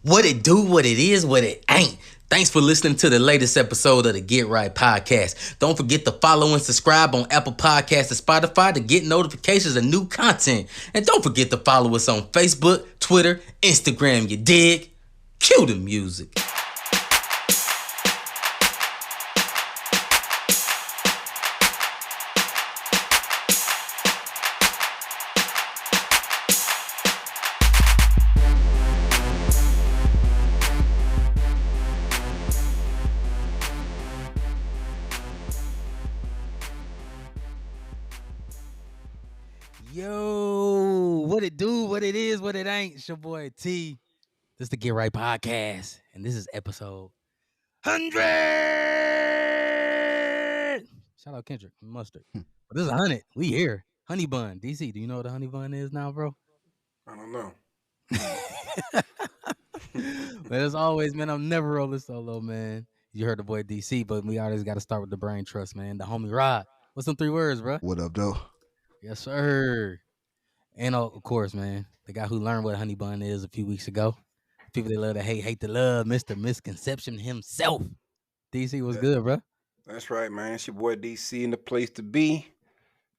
What it do, what it is, what it ain't. Thanks for listening to the latest episode of the Get Right Podcast. Don't forget to follow and subscribe on Apple Podcasts and Spotify to get notifications of new content. And don't forget to follow us on Facebook, Twitter, Instagram, you dig? Cue the music. Yo, what it do, what it is, what it ain't. It's your boy T. This is the Get Right Podcast, and this is episode 100. Shout out Kendrick Mustard. But this is 100. We here. Honey Bun. DC, do you know what a honey bun is now, bro? I don't know. But as always, man, I'm never rolling solo, man. You heard the boy DC, but we always got to start with the brain trust, man. The homie Rod. What's them 3 words, bro? What up, though? Yes, sir. And of course, man, the guy who learned what honey bun is a few weeks ago. People that love to hate to love, Mr. Misconception himself. DC was good, bro. That's right, man. It's your boy DC in the place to be.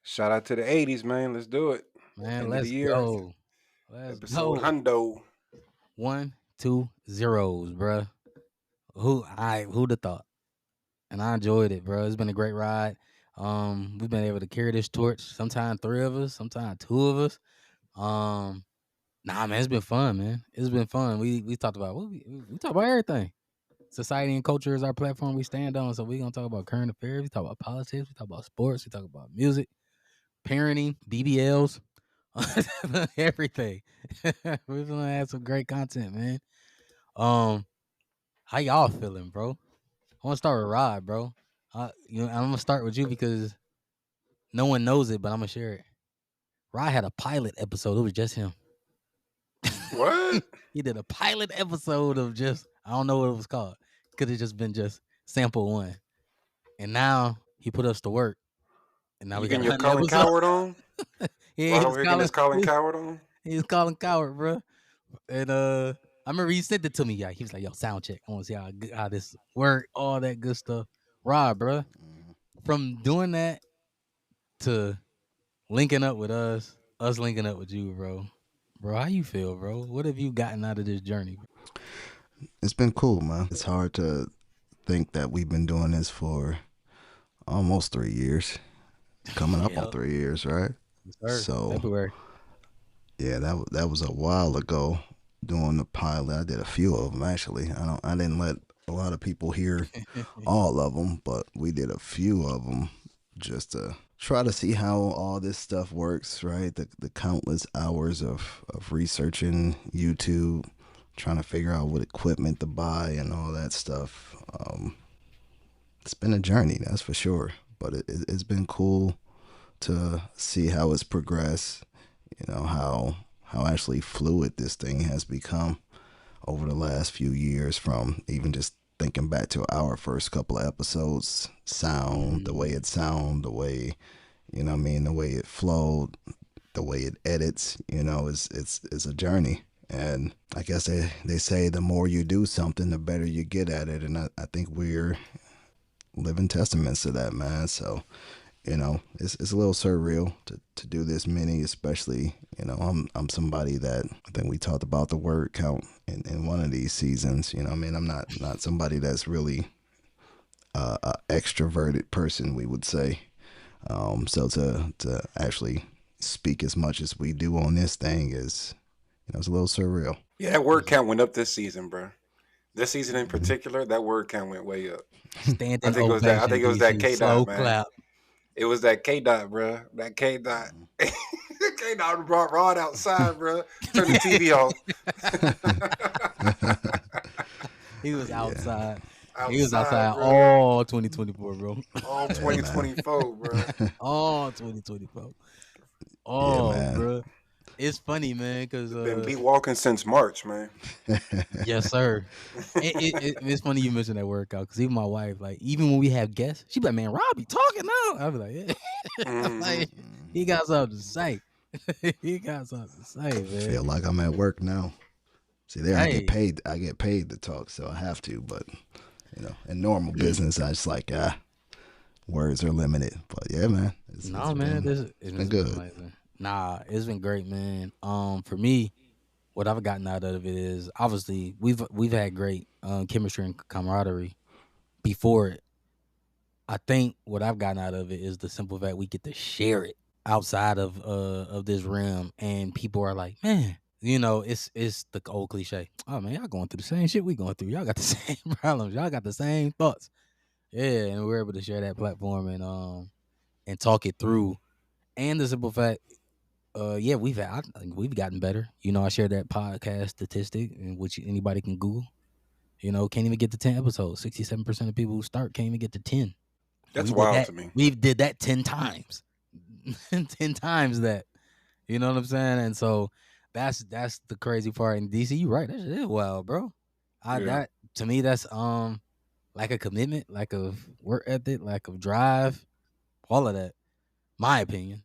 Shout out to the 80s, man. Let's do it. Man, End of let's the year. go. Let's Episode go. hundo. 1, 2 zeros, bro. Who'd have thought? And I enjoyed it, bro. It's been a great ride. We've been able to carry this torch. Sometimes 3 of us, sometimes 2 of us. Nah, man, it's been fun, man. It's been fun. We talked about we talk about everything. Society and culture is our platform we stand on. So we're gonna talk about current affairs. We talk about politics. We talk about sports. We talk about music, parenting, BBLs, everything. We're gonna have some great content, man. How y'all feeling, bro? I want to start with Rod, bro. I'm gonna start with you because no one knows it, but I'm gonna share it. Rod had a pilot episode. It was just him. What? He did a pilot episode of just, I don't know what it was called. Could have just been just sample 1. And now he put us to work. And now You we got getting your 100 Colin episodes. Coward on? Yeah, Right over here getting this Colin Coward on? He's calling Coward, bro. And I remember he sent it to me. Yeah, he was like, "Yo, sound check. I want to see how this work, all that good stuff." Rod, bro, from doing that to linking up with us linking up with you, bro. Bro, how you feel, bro? What have you gotten out of this journey? It's been cool, man. It's hard to think that we've been doing this for almost 3 years. Coming up on 3 years, right? Yes, so February. Yeah, that was a while ago doing the pilot. I did a few of them actually. I didn't let a lot of people hear all of them, but we did a few of them just to try to see how all this stuff works, right? The countless hours of researching YouTube, trying to figure out what equipment to buy and all that stuff. It's been a journey, that's for sure. But it's been cool to see how it's progressed, you know, how actually fluid this thing has become over the last few years, from even just thinking back to our first couple of episodes, sound, the way it sound, the way, you know what I mean, the way it flowed, the way it edits, you know, it's a journey. And I guess they say the more you do something, the better you get at it. And I think we're living testaments to that, man. So, you know, it's a little surreal to do this many, especially, you know, I'm somebody that, I think we talked about the word count in one of these seasons. You know what I mean? I'm not somebody that's really a extroverted person, we would say. So to actually speak as much as we do on this thing is, you know, it's a little surreal. Yeah, that word count went up this season, bro. This season in particular, that word count went way up. Standing I think it was that K slow dot, man. clap. It was that K dot, bro. That K dot. K dot brought Rod outside, bro. Turn the TV off. He was outside. Outside, He was outside bro. all 2024, bro. All 2024, bro. All 2024. Oh, man. bro. It's funny, man, because Been beat walking since March, man. yes, sir. It's funny you mentioned that workout, because even my wife, like, even when we have guests, she be like, "Man, Rob be talking now." I be like, "Yeah." Like, he got something to say. He got something to say, man. Feel like I'm at work now. See, there I get Hey, paid. I get paid to talk, so I have to. But in normal business, I just like words are limited. But yeah, man, no, man, it's it's been been good. amazing. Nah, it's been great, man. For me, what I've gotten out of it is obviously we've had great chemistry and camaraderie before it. I think what I've gotten out of it is the simple fact we get to share it outside of this realm, and people are like, man, it's the old cliche. Oh man, y'all going through the same shit we going through. Y'all got the same problems. Y'all got the same thoughts. Yeah, and we're able to share that platform and talk it through. And the simple fact, yeah, I think we've gotten better. I shared that podcast statistic, in which anybody can Google. Can't even get to 10 episodes. 67% of people who start can't even get to 10. That's We did wild that. to me. We did that 10 times, 10 times that. You know what I'm saying? And so that's the crazy part. In DC, you right. That shit is wild, bro. I Yeah, that to me that's like a commitment, like a work ethic, like a drive, all of that. My opinion.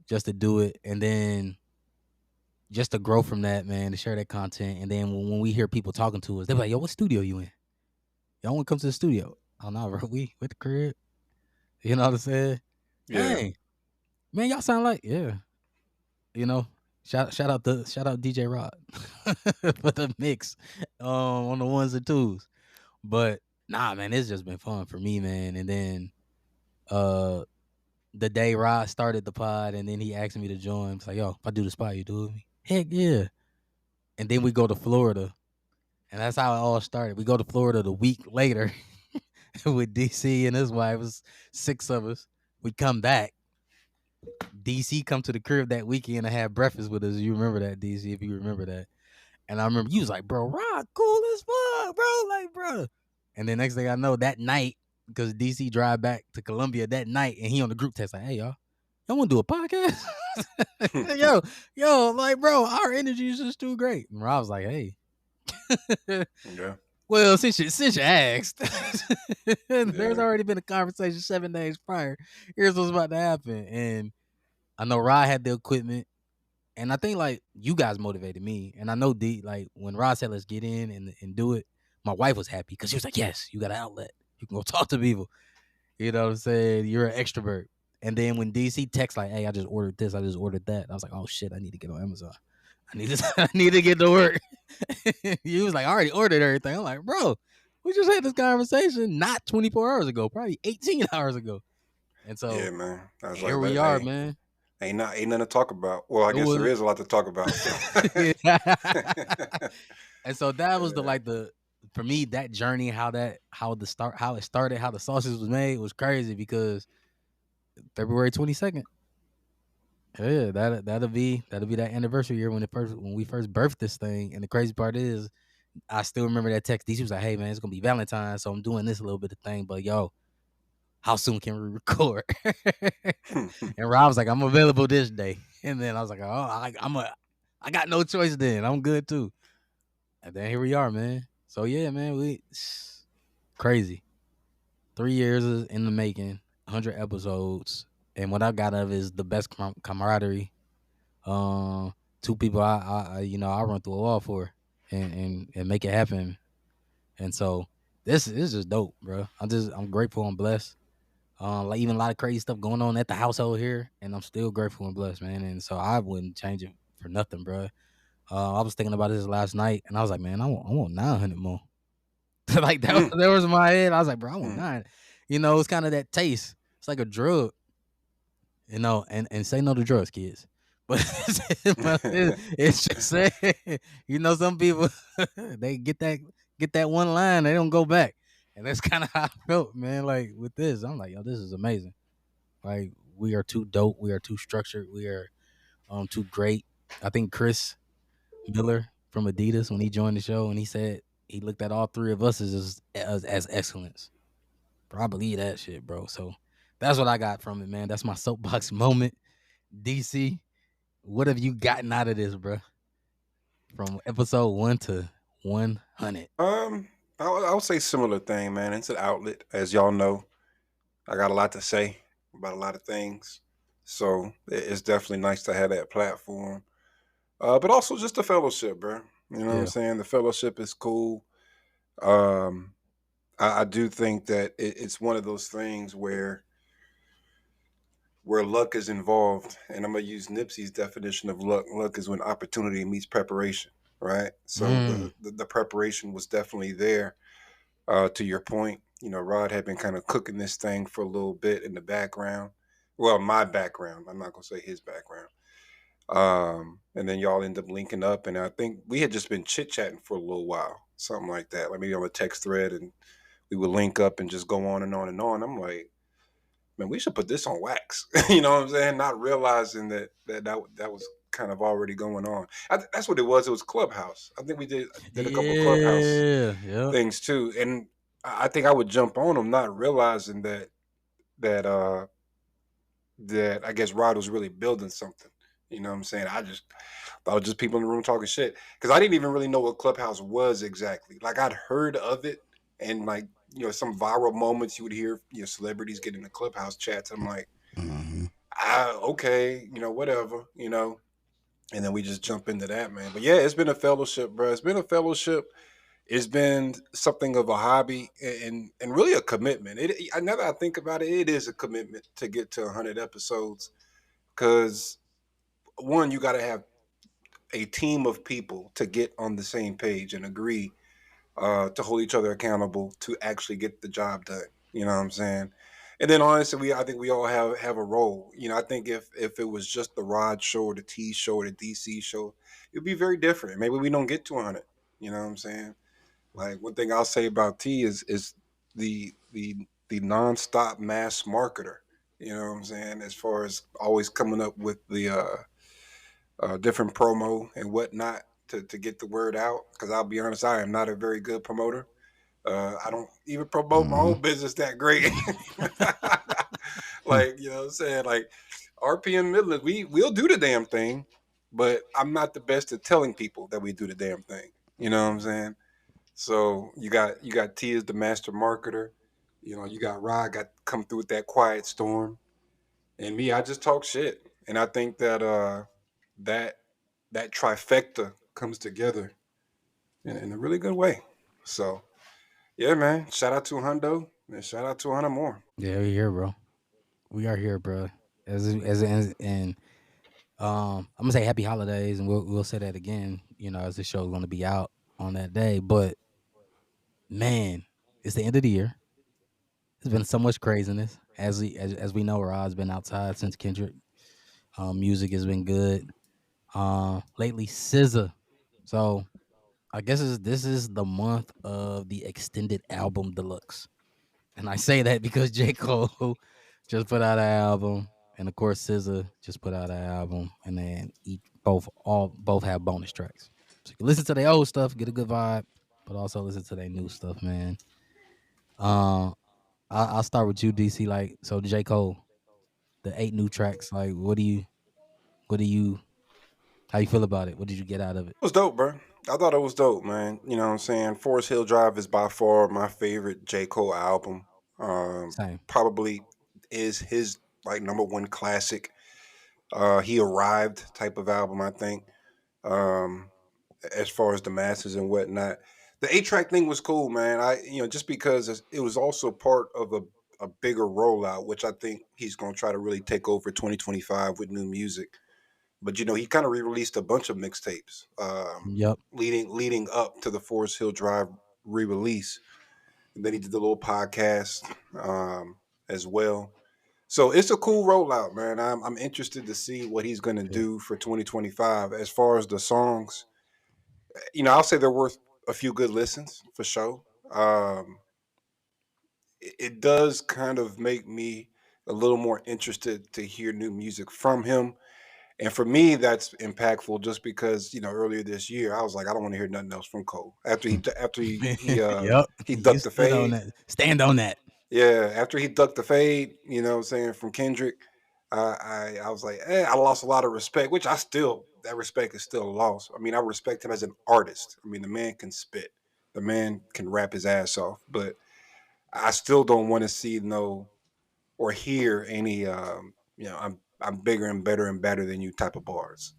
Just to do it, and then just to grow from that, man, to share that content, and then when we hear people talking to us, they're like, "Yo, what studio you in? Y'all want to come to the studio?" Oh no, bro, we with the crib. You know what I'm saying? yeah, Dang, man, y'all sound like you know. Shout out DJ Rod for the mix on the ones and twos. But nah, man, it's just been fun for me, man. And then uh the day Rod started the pod, and then he asked me to join. It's like, yo, if I do the spot, you do it with me? Heck yeah. And then we go to Florida, and that's how it all started. We go to Florida the week later with DC and his wife. It was 6 of us. We come back. DC come to the crib that weekend and have breakfast with us. You remember that, DC, if you remember that. And I remember you was like, bro, Rod, cool as fuck, bro. Like, bro. And then next thing I know, that night, because DC drive back to Columbia that night, and he on the group text like, hey, y'all want to do a podcast? yo, like, bro, our energy is just too great. And Rob was like, hey, yeah, well, since you asked, there's yeah. already been a conversation 7 days prior. Here's what's about to happen. And I know Rod had the equipment. And I think like you guys motivated me. And I know D like when Rod said let's get in and do it, my wife was happy because she was like, yes, you got an outlet. You can go talk to people. You know what I'm saying? You're an extrovert. And then when DC texts like, hey, I just ordered this, I just ordered that. I was like, oh shit, I need to get on Amazon. I need to I need to get to work. He was like, I already ordered everything. I'm like, bro, we just had this conversation not 24 hours ago, probably 18 hours ago. And Yeah, so man. I was here like, we are, hey, man. ain't nothing to talk about. Well, I It guess there was is a lot to talk about. So, and so that was the yeah, like the for me that journey how it started how the sausage was made was crazy because February 22nd. Yeah, that'll be that anniversary year when we first birthed this thing. And the crazy part is I still remember that text. DC was like, hey man, it's gonna be Valentine's, so I'm doing this a little bit of thing, but yo, how soon can we record? And Rob was like, I'm available this day. And then I was like, oh, I got no choice then. I'm good too. And then here we are, man. So yeah, man, we crazy. 3 years is in the making, 100 episodes, and what I got of is the best camaraderie. Um, Two people I run through a wall for, and make it happen. And so this is just dope, bro. I'm grateful and blessed. Like even a lot of crazy stuff going on at the household here, and I'm still grateful and blessed, man. And so I wouldn't change it for nothing, bro. I was thinking about this last night, and I was like, man, I want 900 more. Like mm, that was in my head. I was like, bro, I want mm. nine. It's kind of that taste. It's like a drug, and say no to drugs, kids. But, it's just saying, some people they get that one line, they don't go back, and that's kind of how I felt, man. Like with this, I'm like, yo, this is amazing. Like we are too dope, we are too structured, we are too great. I think Chris Miller from Adidas when he joined the show and he said he looked at all three of us as excellence. Bro, I believe that shit, bro. So that's what I got from it, man. That's my soapbox moment. DC, what have you gotten out of this, bro? From episode 1 to 100. um, I would say similar thing, man. It's an outlet, as y'all know. I got a lot to say about a lot of things, so it's definitely nice to have that platform. But also just a fellowship, bro. You know what I'm Yeah. saying? The fellowship is cool. Um, I do think that it's one of those things where luck is involved, and I'm gonna use Nipsey's definition of luck. Luck is when opportunity meets preparation, right? So Mm. the preparation was definitely there. To your point, Rod had been kind of cooking this thing for a little bit in the background. Well, my background. I'm not gonna say his background. And then y'all end up linking up, and I think we had just been chit chatting for a little while, something like that, like maybe on a text thread, and we would link up and just go on and on and on. I'm like, man, we should put this on wax. You know what I'm saying? Not realizing that was kind of already going on. That's what it was. It was Clubhouse. I think we did a couple Clubhouse Yeah. Yep. things too, and I think I would jump on them, not realizing that that I guess Rod was really building something. You know what I'm saying? I just thought it was just people in the room talking shit because I didn't even really know what Clubhouse was exactly. Like I'd heard of it, and like some viral moments you would hear celebrities get in the Clubhouse chats. I'm like, Hmm. okay, whatever, and then we just jump into that, man. But yeah, it's been a fellowship, bro. It's been a fellowship. It's been something of a hobby and really a commitment. Now that I think about it, it is a commitment to get to 100 episodes because one, you got to have a team of people to get on the same page and agree to hold each other accountable to actually get the job done. You know what I'm saying? And then honestly, I think we all have a role. I think if it was just the Rod show or the T show or the DC show, it'd be very different. Maybe we don't get to 100. You know what I'm saying? Like one thing I'll say about T is the nonstop mass marketer. You know what I'm saying? As far as always coming up with the different promo and whatnot to get the word out. Because I'll be honest, I am not a very good promoter. I don't even promote my Hmm. own business that great. Like, you know what I'm saying? Like RPM Midland, we'll do the damn thing, but I'm not the best at telling people that we do the damn thing. You know what I'm saying? So you got T as the master marketer. You got Rod got come through with that quiet storm. And me, I just talk shit. And I think that that trifecta comes together in a really good way. So yeah, man. Shout out to Hundo and shout out to Hunter more. Yeah, we here, bro. We are here, bro. As and I'm gonna say happy holidays, and we'll say that again. As the show's gonna be out on that day. But man, it's the end of the year. There's been so much craziness. As we know, Rod's been outside since Kendrick. Music has been good. Lately, SZA. So I guess this is the month of the extended album deluxe, and I say that because J Cole just put out an album, and of course SZA just put out an album, and then both have bonus tracks. So you can listen to their old stuff, get a good vibe, but also listen to their new stuff, man. Uh, I'll start with you, DC. Like, so J Cole, the 8 new tracks. Like, what do you, how you feel about it? What did you get out of it? It was dope, bro. I thought it was dope, man. You know what I'm saying? Forest Hill Drive is by far my favorite J. Cole album. Same. Probably is his like number one classic. He arrived type of album, I think. Um, as far as the masses and whatnot. The 8 track thing was cool, man. Just because it was also part of a bigger rollout, which I think he's going to try to really take over 2025 with new music. But he kind of re-released a bunch of mixtapes, Yep. leading up to the Forest Hill Drive re-release, and then he did the little podcast as well. So it's a cool rollout, man. I'm interested to see what he's going to Yeah. do for 2025. As far as the songs, I'll say they're worth a few good listens for sure. It does kind of make me a little more interested to hear new music from him. And for me, that's impactful just because earlier this year I was like, I don't want to hear nothing else from Cole after Yep. he You ducked the stood on fade. that. Stand on that. Yeah, after he ducked the fade, what I'm saying, from Kendrick, I was like, I lost a lot of respect, which that respect is still lost. I mean, I respect him as an artist. I mean, the man can spit, the man can rap his ass off, but I still don't want to see no or hear any I'm bigger and better and better than you type of bars.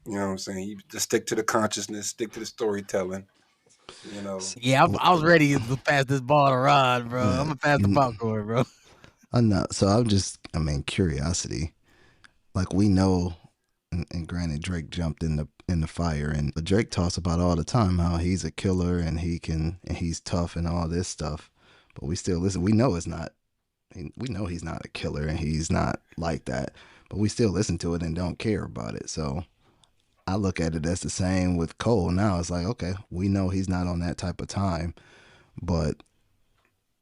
You know what I'm saying? You just stick to the consciousness, stick to the storytelling. You know, Yeah, I was ready to pass this ball to Rod, bro. I'm uh, gonna pass the you, popcorn, bro. I'm not. So I'm just. I mean, curiosity. Like we know, and granted, Drake jumped in the fire, and but Drake talks about all the time how he's a killer and he's tough and all this stuff. But we still listen. We know it's not. We know he's not a killer and he's not like that. But we still listen to it and don't care about it. So I look at it as the same with Cole. Now it's like, okay, we know he's not on that type of time, but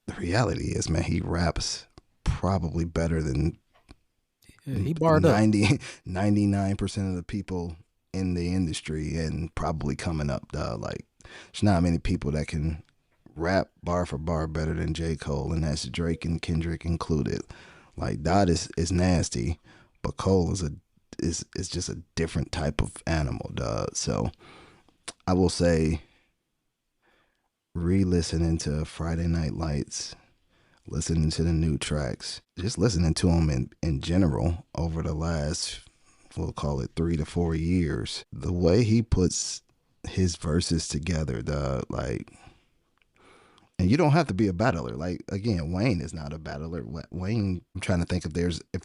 the reality is, man, he raps probably better than Yeah, he barred up. 99% of the people in the industry and probably coming up, dog. Like, there's not many people that can rap bar for bar better than J. Cole, and that's Drake and Kendrick included. Like, Dot is nasty, but Cole is just a different type of animal, dog. So I will say, re-listening to Friday Night Lights, listening to the new tracks, just listening to them in general over the last, we'll call it 3 to 4 years. The way he puts his verses together, the like, and you don't have to be a battler. Like again, Wayne is not a battler. Wayne, I'm trying to think if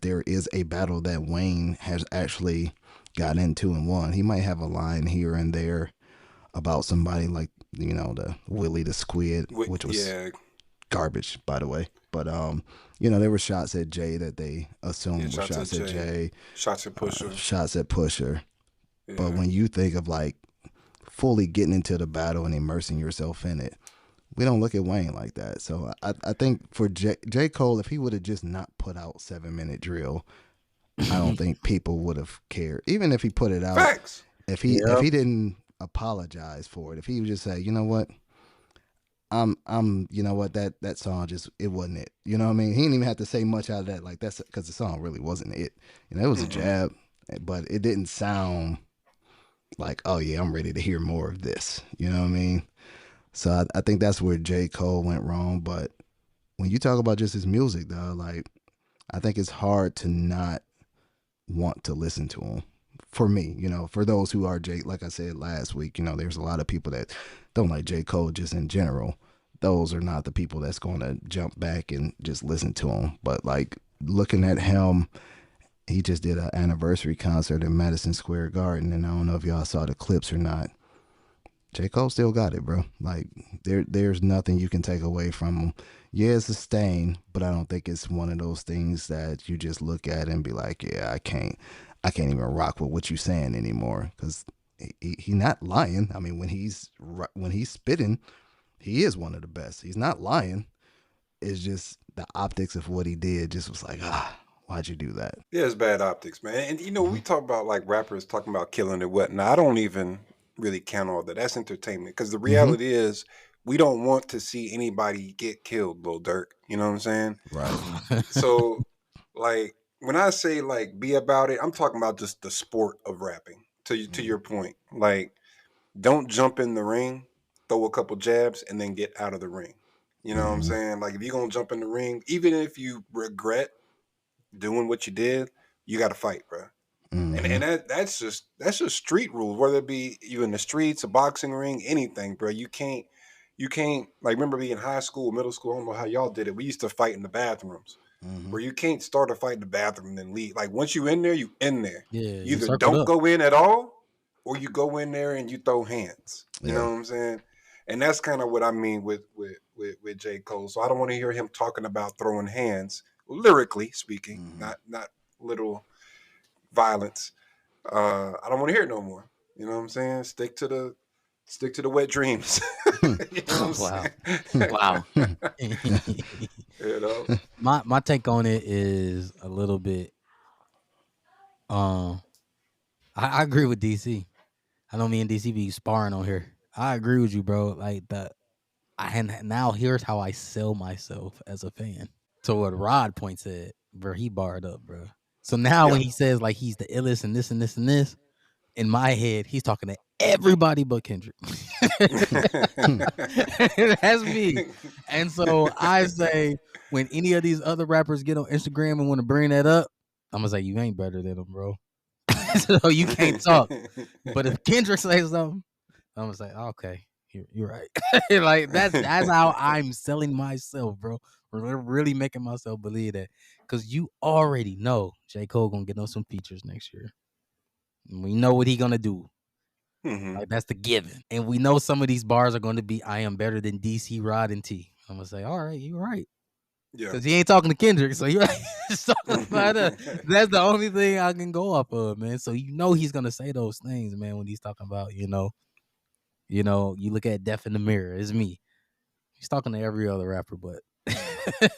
there is a battle that Wayne has actually got into and won. He might have a line here and there about somebody like the Willie the Squid, which was yeah, garbage, by the way. But there were shots at Jay that they yeah. assumed were Shots at shots at Jay, Jay, shots at Pusher. shots at Pusher. But Yeah, when you think of like fully getting into the battle and immersing yourself in it, we don't look at Wayne like that. So I think for J. Cole, if he would have just not put out 7 Minute Drill, I don't think people would have cared. Even if he put it out, facts. if Yep. he didn't apologize for it, if he would just say, you know what, you know what, that song just, it wasn't it. You know what I mean? He didn't even have to say much out of that. Like that's because the song really wasn't it. It was a Mm-mm. jab, but it didn't sound like, oh yeah, I'm ready to hear more of this. You know what I mean? So I think that's where J. Cole went wrong. But when you talk about just his music, though, like I think it's hard to not want to listen to him. For me, for those who are like I said last week, there's a lot of people that don't like J. Cole just in general. Those are not the people that's going to jump back and just listen to him. But like looking at him, he just did an anniversary concert in Madison Square Garden, and I don't know if y'all saw the clips or not. J. Cole still got it, bro. Like there's nothing you can take away from him. Yeah, it's a stain, but I don't think it's one of those things that you just look at and be like, yeah, I can't even rock with what you're saying anymore. Because he not lying. I mean, when he's spitting, he is one of the best. He's not lying. It's just the optics of what he did just was like, why'd you do that? Yeah, it's bad optics, man. And we Hmm. talk about like rappers talking about killing and whatnot. I don't even really count all that. That's entertainment. Because the Hmm. reality is, we don't want to see anybody get killed, Lil Durk. You know what I'm saying? Right. So, like, when I say like be about it, I'm talking about just the sport of rapping. To Hmm. your point, like, don't jump in the ring, throw a couple jabs, and then get out of the ring. You know what I'm Hmm. saying? Like, if you're gonna jump in the ring, even if you regret doing what you did, you got to fight, bro. And Hmm. that's just street rules. Whether it be you in the streets, a boxing ring, anything, bro. You can't like, remember being in high school, middle school. I don't know how y'all did it. We used to fight in the bathrooms, Hmm. where you can't start a fight in the bathroom and then leave. Like, once you in there, you in there. Yeah, You you either circled don't up. go in at all, or you go in there and you throw hands. You know Yeah. what I'm saying? And that's kind of what I mean with J. Cole. So I don't want to hear him talking about throwing hands, lyrically speaking, Hmm. not little violence. I don't want to hear it no more. You know what I'm saying? Stick to the wet dreams. You know what I'm Wow. saying? Wow. You know? My take on it is a little bit um I agree with DC. I know me and DC be sparring on here. I agree with you, bro. Like the I and now here's how I sell myself as a fan. So what Rod Point said, bro, he barred up, bro. So now Yeah. when he says like he's the illest and this and this and this, in my head, he's talking to everybody but Kendrick. That's me. And so I say, when any of these other rappers get on Instagram and want to bring that up, I'm gonna say you ain't better than them, bro. so you can't talk. But if Kendrick says something, I'm gonna say, okay, you're right. Like that's how I'm selling myself, bro. Really making myself believe that because you already know J. Cole gonna get on some features next year. And we know what he gonna do. Hmm. Like that's the given. And we know some of these bars are gonna be I am better than DC Rod and T. I'm gonna say, all right, you're right. Yeah. Cause he ain't talking to Kendrick, so you're just talking about that's the only thing I can go off of, man. So you know he's gonna say those things, man, when he's talking about, you look at Death in the Mirror, it's me. He's talking to every other rapper, but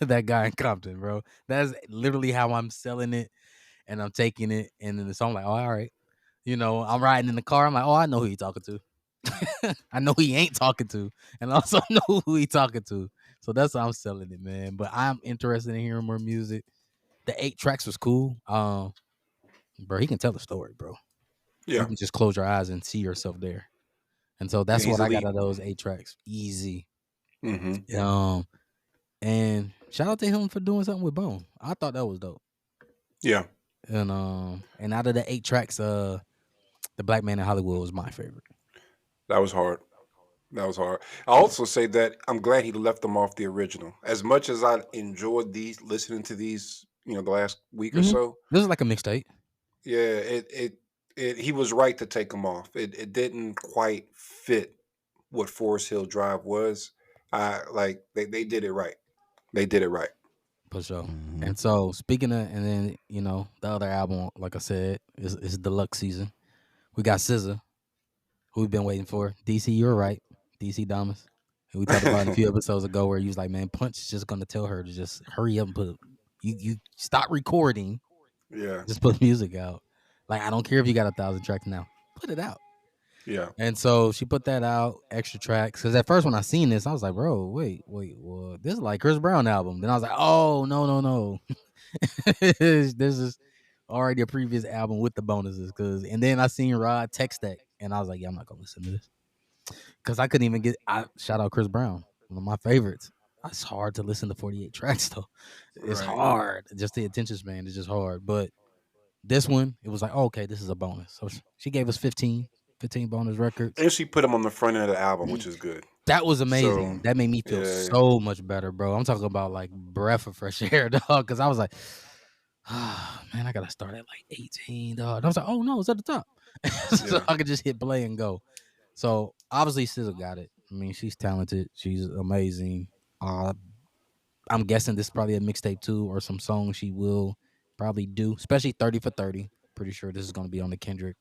that guy in Compton, bro. That's literally how I'm selling it and I'm taking it. And then the song like, oh, all right. I'm riding in the car. I'm like, oh, I know who he talking to. I know he ain't talking to, and I also know who he talking to. So that's how I'm selling it, man. But I'm interested in hearing more music. The 8 tracks was cool. Bro, he can tell a story, bro. You Yeah. can just close your eyes and see yourself there. And so Yeah. that's He's what I got elite. out of those 8 tracks. Easy. Hmm. Um, and shout out to him for doing something with Bone. I thought that was dope. Yeah. And out of the 8 tracks, the Black Man in Hollywood was my favorite. That was hard. That was hard. I also say that I'm glad he left them off the original. As much as I enjoyed these, listening to these, the last week or Hmm. so, This is like a mixtape. yeah, he was right to take them off. It didn't quite fit what Forest Hill Drive was. I like they did it right. They did it right. For sure. Hmm. And so speaking of, and then the other album, like I said, is deluxe season. We got SZA, who we've been waiting for. DC, you're right. DC Damas. And we talked about it a few episodes ago where he was like, man, Punch is just gonna tell her to just hurry up and you stop recording, Yeah, just put music out. Like I don't care if you got 1,000 tracks now, put it out. yeah. And so she put that out, extra tracks. Because at first when I seen this, I was like, bro, wait, well, this is like Chris Brown album. Then I was like, oh no, no, no. This is already a previous album with the bonuses. And then I seen Rod text that, and I was like, yeah, I'm not gonna listen to this because I couldn't even get. I shout out Chris Brown, one of my favorites. It's hard to listen to 48 tracks though. It's Right. hard. Just the attention span is just hard. But this one, it was like, oh, okay, this is a bonus. So she gave us 15 bonus records. And she put him on the front end of the album, which is good. That was So amazing. That made me feel yeah, so much better, bro. I'm talking about like breath of fresh air, dog. Because I was like, ah, man, I gotta start at like 18, dog. And I was like, oh no, it's at the top, so yeah, I could just hit play and go. So obviously, SZA got it. I mean, she's talented. She's amazing. Uh, I'm guessing this is probably a mixtape too, or some songs she will probably do, especially 30 for 30. Pretty sure this is gonna be on the Kendrick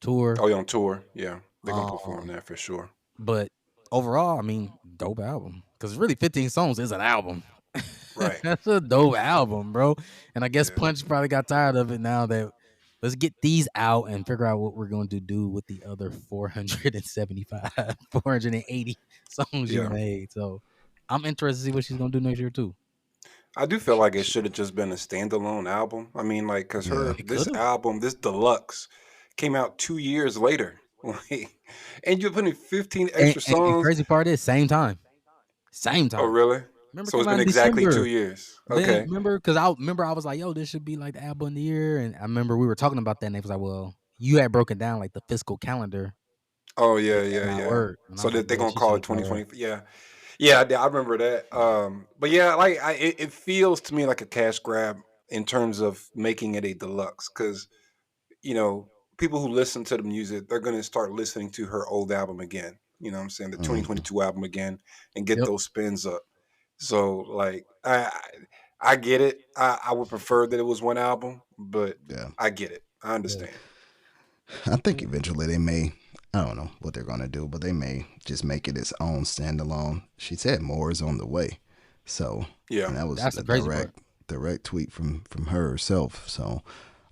tour. oh, yeah, on tour. Yeah, they're gonna perform Um, that for sure. But overall, I mean, dope album. Because really, 15 songs is an album. Right. That's a dope album, bro. And I guess Yeah. Punch probably got tired of it now that let's get these out and figure out what we're going to do with the other 475, 480 songs you Yeah. made. So I'm interested to see what she's going to do next year, too. I do feel like it should have just been a standalone album. I mean, like, cause Yeah. her It this could have. album, this deluxe, came out 2 years later. Like, and you're putting 15 And, extra and songs. crazy part is, same time. Same Oh, time. really? Remember, it So came it's out been in exactly December. 2 years. Then Okay. remember, because I was like, "Yo, this should be like the album of the year," and I remember we were talking about that, and they was like, "Well, you had broken down like the fiscal calendar, Oh and yeah, it yeah, cannot yeah. work." And I So was like, that they're "Yeah, gonna she call should it have told her." 2020. Yeah, yeah, I remember that. But yeah, like it feels to me like a cash grab in terms of making it a deluxe, because you know people who listen to the music, they're gonna start listening to her old album again. You know what I'm saying? The Hmm. 2022 album again, and get Yep. those spins up. So like I get it. I would prefer that it was one album, but Yeah. I get it. I Yeah. understand. I think eventually they may. I don't know what they're gonna do, but they may just make it its own standalone. She said more is on the way, so Yeah. and that was That's a the crazy part. direct tweet from her herself. So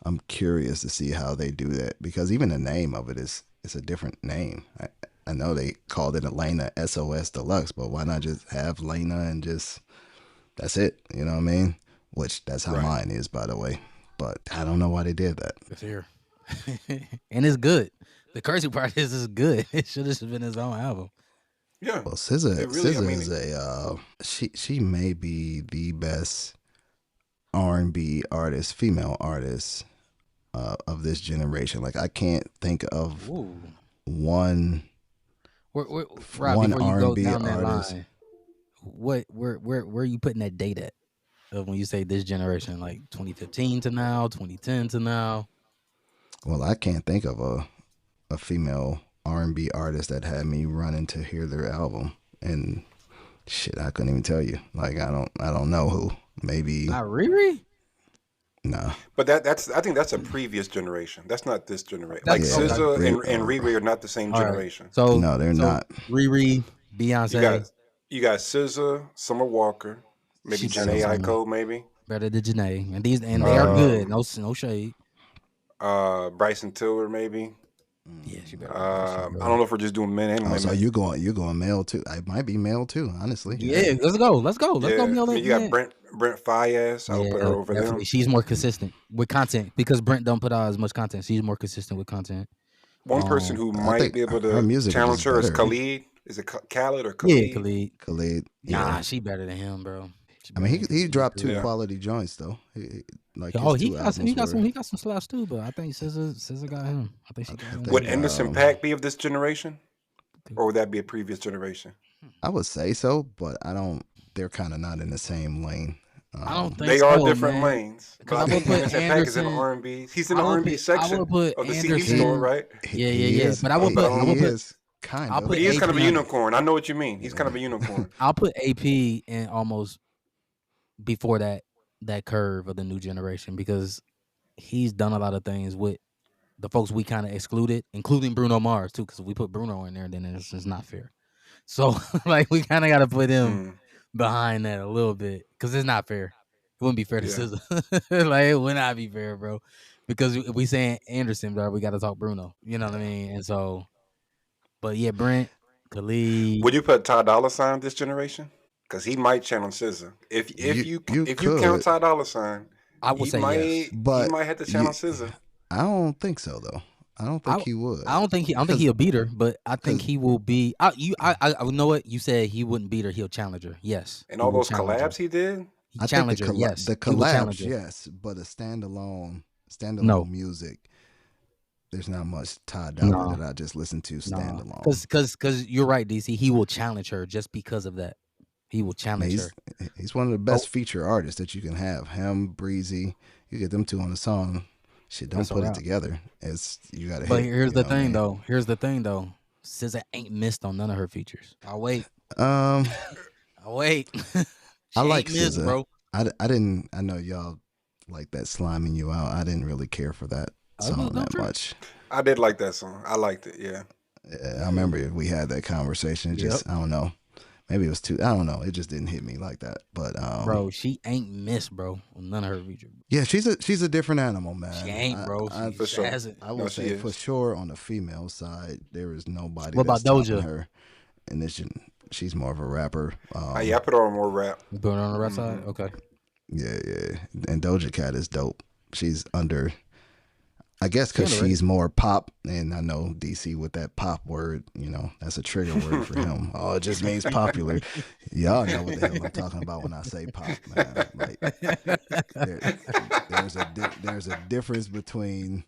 I'm curious to see how they do that because even the name of it is a different name. I know they called it Elena SOS Deluxe, but why not just have Lena and just that's it? You know what I mean? Which that's how Right. mine is, by the way. But I don't know why they did that. It's here, and it's good. The crazy part is it's good. It should have been his own album. Yeah. Well, It really. I SZA mean, is a she may be the best R&B artist, female artist of this generation. Like I can't think of Ooh. one Rob, one before you R and go B down that artist. line, where are you putting that date at? When you say this generation, like 2015 to now, 2010 to now. Well, I can't think of a female R&B artist that had me running to hear their album. And shit, I couldn't even tell you. Like I don't know who. Maybe Not Riri? nah. But that's I think that's a previous generation. That's not this generation. Like That's Yeah, okay. SZA and Riri are not the same All right. generation. So no, they're so not. Riri, You got Beyonce, you got SZA, Summer Walker, maybe she better than Janae SZA. Summer, Aiko, maybe better than Janae, and they are Mm-hmm. good. um, No shade. Bryson Tiller, maybe. Yeah, she better than Bryson, I don't bro. know if we're just doing men and Oh, so women. you're going male too? I might be male too. Honestly, yeah. Yeah, let's go, Yeah, I male mean it, you got man. Brent Fayez. I would put her Yeah, over definitely. them. She's more consistent with content because Brent don't put out as much content. She's more consistent with content. One person Um, who I might think be able her to music is challenge just her is better. Khalid. Is it Khaled or yeah, Khalid? Khalid. Khalid, Nah, yeah. she better than him, bro. She I better mean, than he Khalid dropped for two Yeah. real. quality joints though. Like Oh, his he two got some. He albums got some. were. He got some slaps too. But I think SZA got him. I think I, she got I him Would think too. Anderson Paak be of this generation, or would that be a previous generation? I would say so, but I don't. They're kind of not in the same lane. I don't Um, think They are so, different man. lanes, but Because I I would think put Anderson Paak is in the Anderson. R&B. He's in the R&B I would section put of the CD store, Anderson. right? Yeah, yeah, he yeah. is. But I don't I He know. would put is kind I'll of. But put he is kind of a AP. unicorn. I know what you mean. He's kind Yeah. of a unicorn. I'll put AP in almost before that curve of the new generation because he's done a lot of things with the folks we kind of excluded, including Bruno Mars too. Because if we put Bruno in there, then it's just not fair. So like we kind of got to put him Mm, behind that a little bit because it's not fair. It wouldn't be fair to yeah. SZA. Like it would not be fair, bro. Because if we saying Anderson, bro, we got to talk Bruno. You know what I Yeah. mean? And so, but yeah, Brent, Khalid. Would you put Ty Dolla Sign this generation? Because he might challenge SZA. You If you count could, Ty Dolla Sign, I would say yes. he but might have to you. challenge SZA. I don't think so though. I don't I think he would. I don't think Cause, he'll beat her, but I think cause he will be. I know what you said. He wouldn't beat her. He'll challenge her. Yes, And he all will those challenge her. collabs he did. He I think challenge her. Yes, the he will challenge collabs, her. yes, but a standalone No, music. There's not much Ty Dolla no, that I just listen to no. standalone. Because you're right, DC. He will challenge her just because of that. He will I mean, challenge her. he's one of the Oh, best feature artists that you can have. Him, Breezy, you get them two on a song. Shit, don't that's a put it wrap. together. You got to But hit. here's You the know what I thing, mean? though. Here's the thing, though. SZA ain't missed on none of her features. I'll wait. Um, I'll wait. I She like ain't missed, SZA. bro. I didn't. I know y'all like that sliming you out. I didn't really care for that Oh, no, song don't that trip. much. I did like that song. I liked it. Yeah. I remember we had that conversation. It Yep. just I don't know. Maybe it was too. I don't know. It just didn't hit me like that. But Bro, she ain't missed, bro, on none of her features. yeah, she's a different animal, She man. ain't, bro. I She For sure. hasn't. I No, will she say for is. sure on the female side, there is nobody What that's about topping Doja? her. And she's more of a rapper. Yeah, I put her on more rap. You put her on the right side? Hmm. Okay. Yeah. And Doja Cat is dope. She's under. I guess She because underrated. she's more pop, and I know DC with that pop word, that's a trigger word for him. Oh, it just means popular. Y'all know what the hell I'm talking about when I say pop, man. Like there, there's a difference between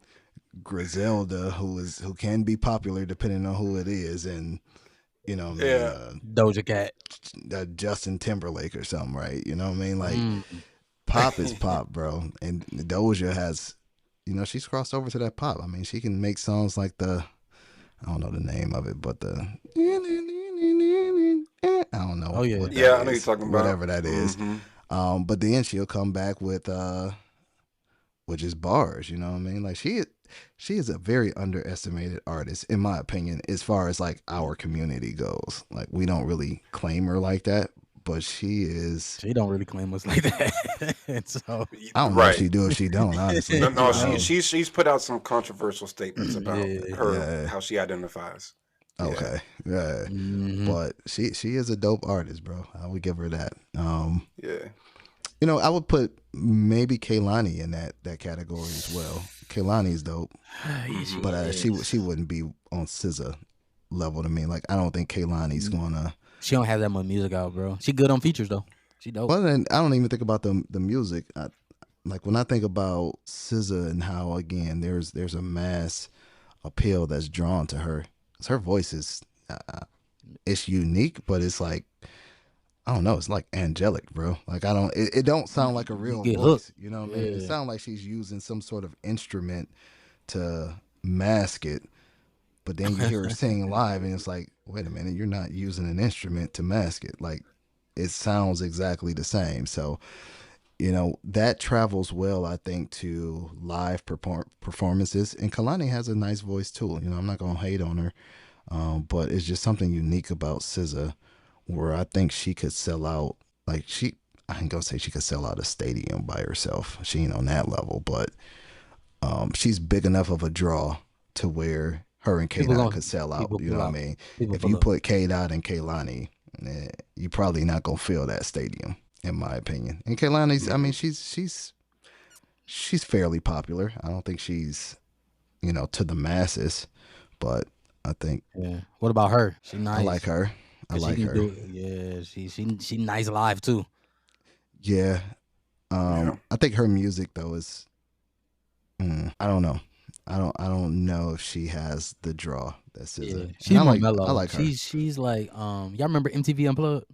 Griselda, who can be popular depending on who it is, and what I mean, Yeah. Doja Cat. Justin Timberlake or something, right? You know what I mean? Like Mm. pop is pop, bro. And Doja has, she's crossed over to that pop. I mean, she can make songs like I don't know the name of it, but I don't know Oh, yeah. what Yeah, that I know you're is, talking about. whatever that is. Hmm. But then she'll come back with just bars. You know what I mean? Like she is a very underestimated artist, in my opinion, as far as like our community goes. Like we don't really claim her like that, but she is. She don't really claim us like that. And so, I don't know if Right. she do or she don't. Honestly, No, she's put out some controversial statements about yeah. her yeah. how she identifies. Yeah. Okay, yeah, Mhm. but she is a dope artist, bro. I would give her that. Yeah. I would put maybe Kaylani in that category as well. Kaylani's dope, Yeah, she but is. she wouldn't be on SZA level to me. Like I don't think Kaylani's gonna. She don't have that much music out, bro. She good on features though. She dope. Well, then I don't even think about the music. like when I think about SZA and how again there's a mass appeal that's drawn to her. 'Cause her voice is it's unique, but it's like I don't know, it's like angelic, bro. Like I don't it don't sound like a You real get hooked. voice. You know what I mean? It Yeah. sounds like she's using some sort of instrument to mask it. But then you hear her sing live, and it's like, wait a minute, you're not using an instrument to mask it. Like, it sounds exactly the same. So, that travels well, I think, to live performances. And Kalani has a nice voice, too. I'm not going to hate on her. But it's just something unique about SZA where I think she could sell out. Like, I ain't going to say she could sell out a stadium by herself. She ain't on that level, but she's big enough of a draw to where her and K People Dot gonna could sell out. people You know pull what I out. mean? People If pull you up. put K Dot and Kaylani, you probably not gonna fill that stadium, in my opinion. And Kaylani's, I Mm-hmm. mean, she's fairly popular. I don't think she's to the masses, but I think Yeah. What about her? She I like nice. her. I Cause she like can her. do it. Yeah, she nice live too. Yeah. Yeah. I think her music though is I don't know. I don't know if she has the draw that Yeah, SZA. And she's I more like I mellow. like her. She's like y'all remember MTV Unplugged?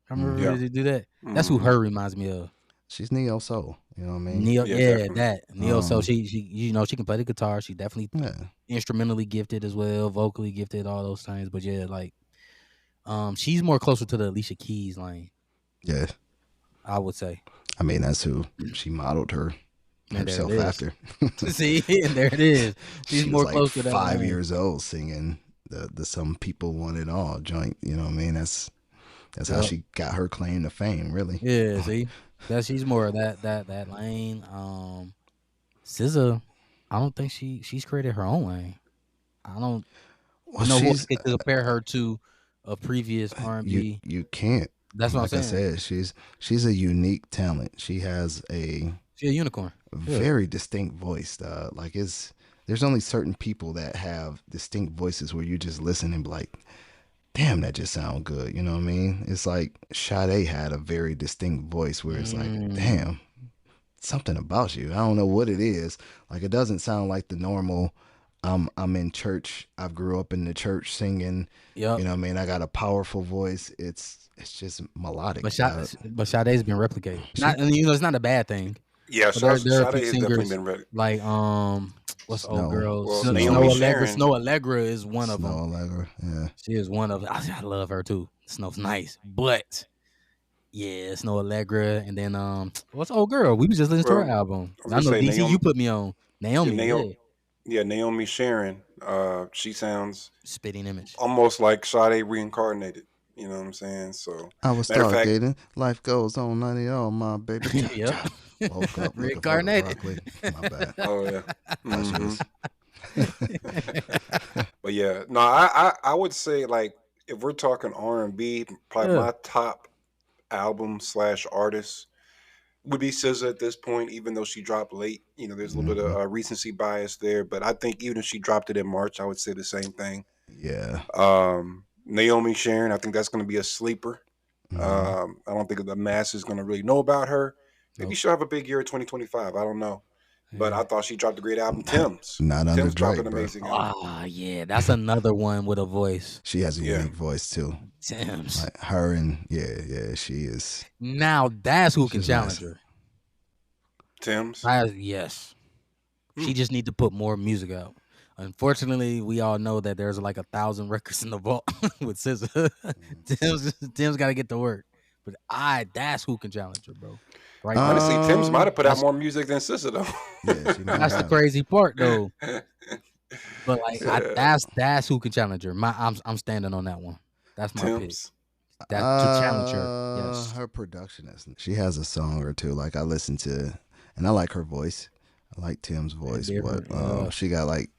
I remember Yeah. Hmm. they do that. That's who Mm-hmm. her reminds me of. She's neo soul. You know what I mean? Neo, Yeah, yeah, definitely. that Neo. So Um, she can play the guitar. She definitely yeah, instrumentally gifted as well, vocally gifted, all those things. But yeah, like she's more closer to the Alicia Keys lane, yeah. I would say. I mean, that's who she modeled And there it herself is. after. See, and there it is. She's She was more like close to that 5 lane. years old singing the "Some People Want It All" joint. You know what I mean? That's how Yep. she got her claim to fame, really. Yeah. See, that she's more of that lane. SZA, I don't think she's created her own lane. I don't Well, know who she's I could compare her to a previous R and you B. you can't. That's what I'm Like I saying. said, she's a unique talent. She has a She's a unicorn. Yeah. very distinct voice. Like there's only certain people that have distinct voices where you just listen and be like, damn, that just sounds good. You know what I mean? It's like Sade had a very distinct voice where it's like, Mm, damn, something about you. I don't know what it is. Like it doesn't sound like the normal. I'm in church. I grew up in the church singing. yep. You know what I mean? I got a powerful voice. It's just melodic. But Sade's been replicated. She Not and it's not a bad thing. Yeah, But there are a Sade few has definitely singers been ready. like what's old Snow girl Well, Snow Naomi Snow Allegra. Sharon. Snow Allegra is one of them. Snow Allegra. Yeah. She is one of. I love her too. Snow's nice, but yeah, Snow Allegra, and then what's old girl? We was just listening to her Well, album. I was I gonna know say DC. You Naomi. put me on Yeah, Naomi. Naomi. Yeah, Yeah, Naomi Sharon. She sounds spitting image. almost like Sade reincarnated. You know what I'm saying? So, I was matter of fact, stargating. Life goes on 90 all my baby. Cha Yep, cha. Woke up looking for the reincarnated. broccoli. My bad. oh yeah. Hush Hmm. this. But yeah, no, I would say like if we're talking R&B, probably Yeah. my top album slash artist would be SZA at this point. Even though she dropped late, there's a little bit of Hmm. recency bias there. But I think even if she dropped it in March, I would say the same thing. Yeah. Naomi Sharon, I think that's going to be a sleeper. Hmm. I don't think the mass is going to really know about her. Maybe Nope. she'll have a big year in 2025. I don't know. But Yeah. I thought she dropped a great album. Tim's. Not under Tim's dropped an Drake, bro. amazing album. Ah, yeah, that's another one with a voice. She has a Yeah. unique voice too. Tim's. Like her and yeah, she is. Now that's who can She's challenge nice. her. Tim's. Yes. Hmm. She just need to put more music out. Unfortunately, we all know that there's like 1,000 records in the vault with SZA. Tim's got to get to work. But that's who can challenge her, bro. Right now, Honestly, Tim's might have put out that's more music than SZA though. Yeah, she might that's the have. crazy part, though. But like, Yeah. that's who can challenge her. I'm standing on that one. That's my pick. Tim's. That to challenge her. Yes. Her production is. She has a song or two. Like I listen to, and I like her voice. I like Tim's voice, but Yeah. she got like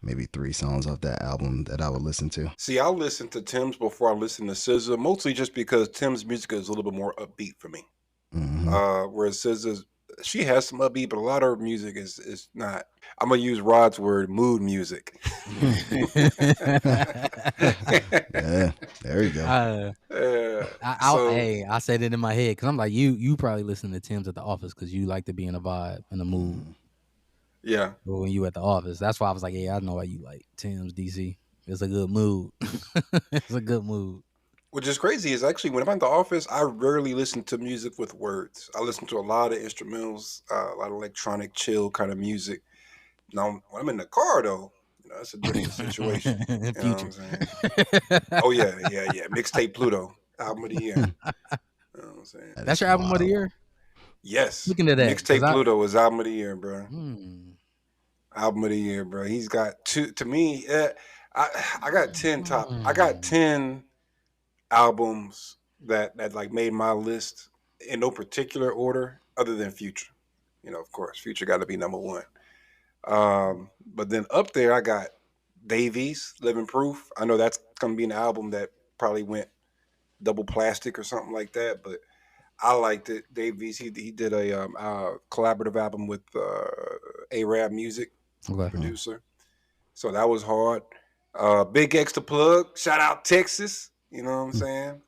maybe 3 songs off that album that I would listen to. See, I listen to Tim's before I listen to SZA, mostly just because Tim's music is a little bit more upbeat for me. Hmm. Whereas SZA's She has some upbeat, but a lot of her music is not. I'm gonna use Rod's word, mood music. Yeah, there you go. uh, So I said it in my head because I'm like, you probably listen to Tim's at the office because you like to be in a vibe in the mood. Mm. yeah, But when you at the office, that's why I was like, yeah, I know why you like Tim's DC. It's a good mood. It's a good mood. which is crazy is actually when I'm at the office, I rarely listen to music with words. I listen to a lot of instrumentals, a lot of electronic, chill kind of music. Now, when I'm in the car, though, it's a different situation. You know what I'm Future. saying? Oh yeah, yeah, yeah. Mixtape Pluto, album of the year. You know what I'm saying? That That's is your album of the wild. year. Yes, Speaking of that, because Mixtape Pluto is album of the year, bro. hmm, Album of the year, bro. He's got two. To me, I got 10 top. I got hmm, 10 albums that like made my list in no particular order, other than Future. Of course, Future got to be number one. But then up there, I got Davies, Living Proof. I know that's gonna be an album that probably went double plastic or something like that, but I liked it. Davies, he did a collaborative album with Arab Music, the okay, Mm. producer. So that was hard. Big X to plug. Shout out Texas. You know what I'm saying?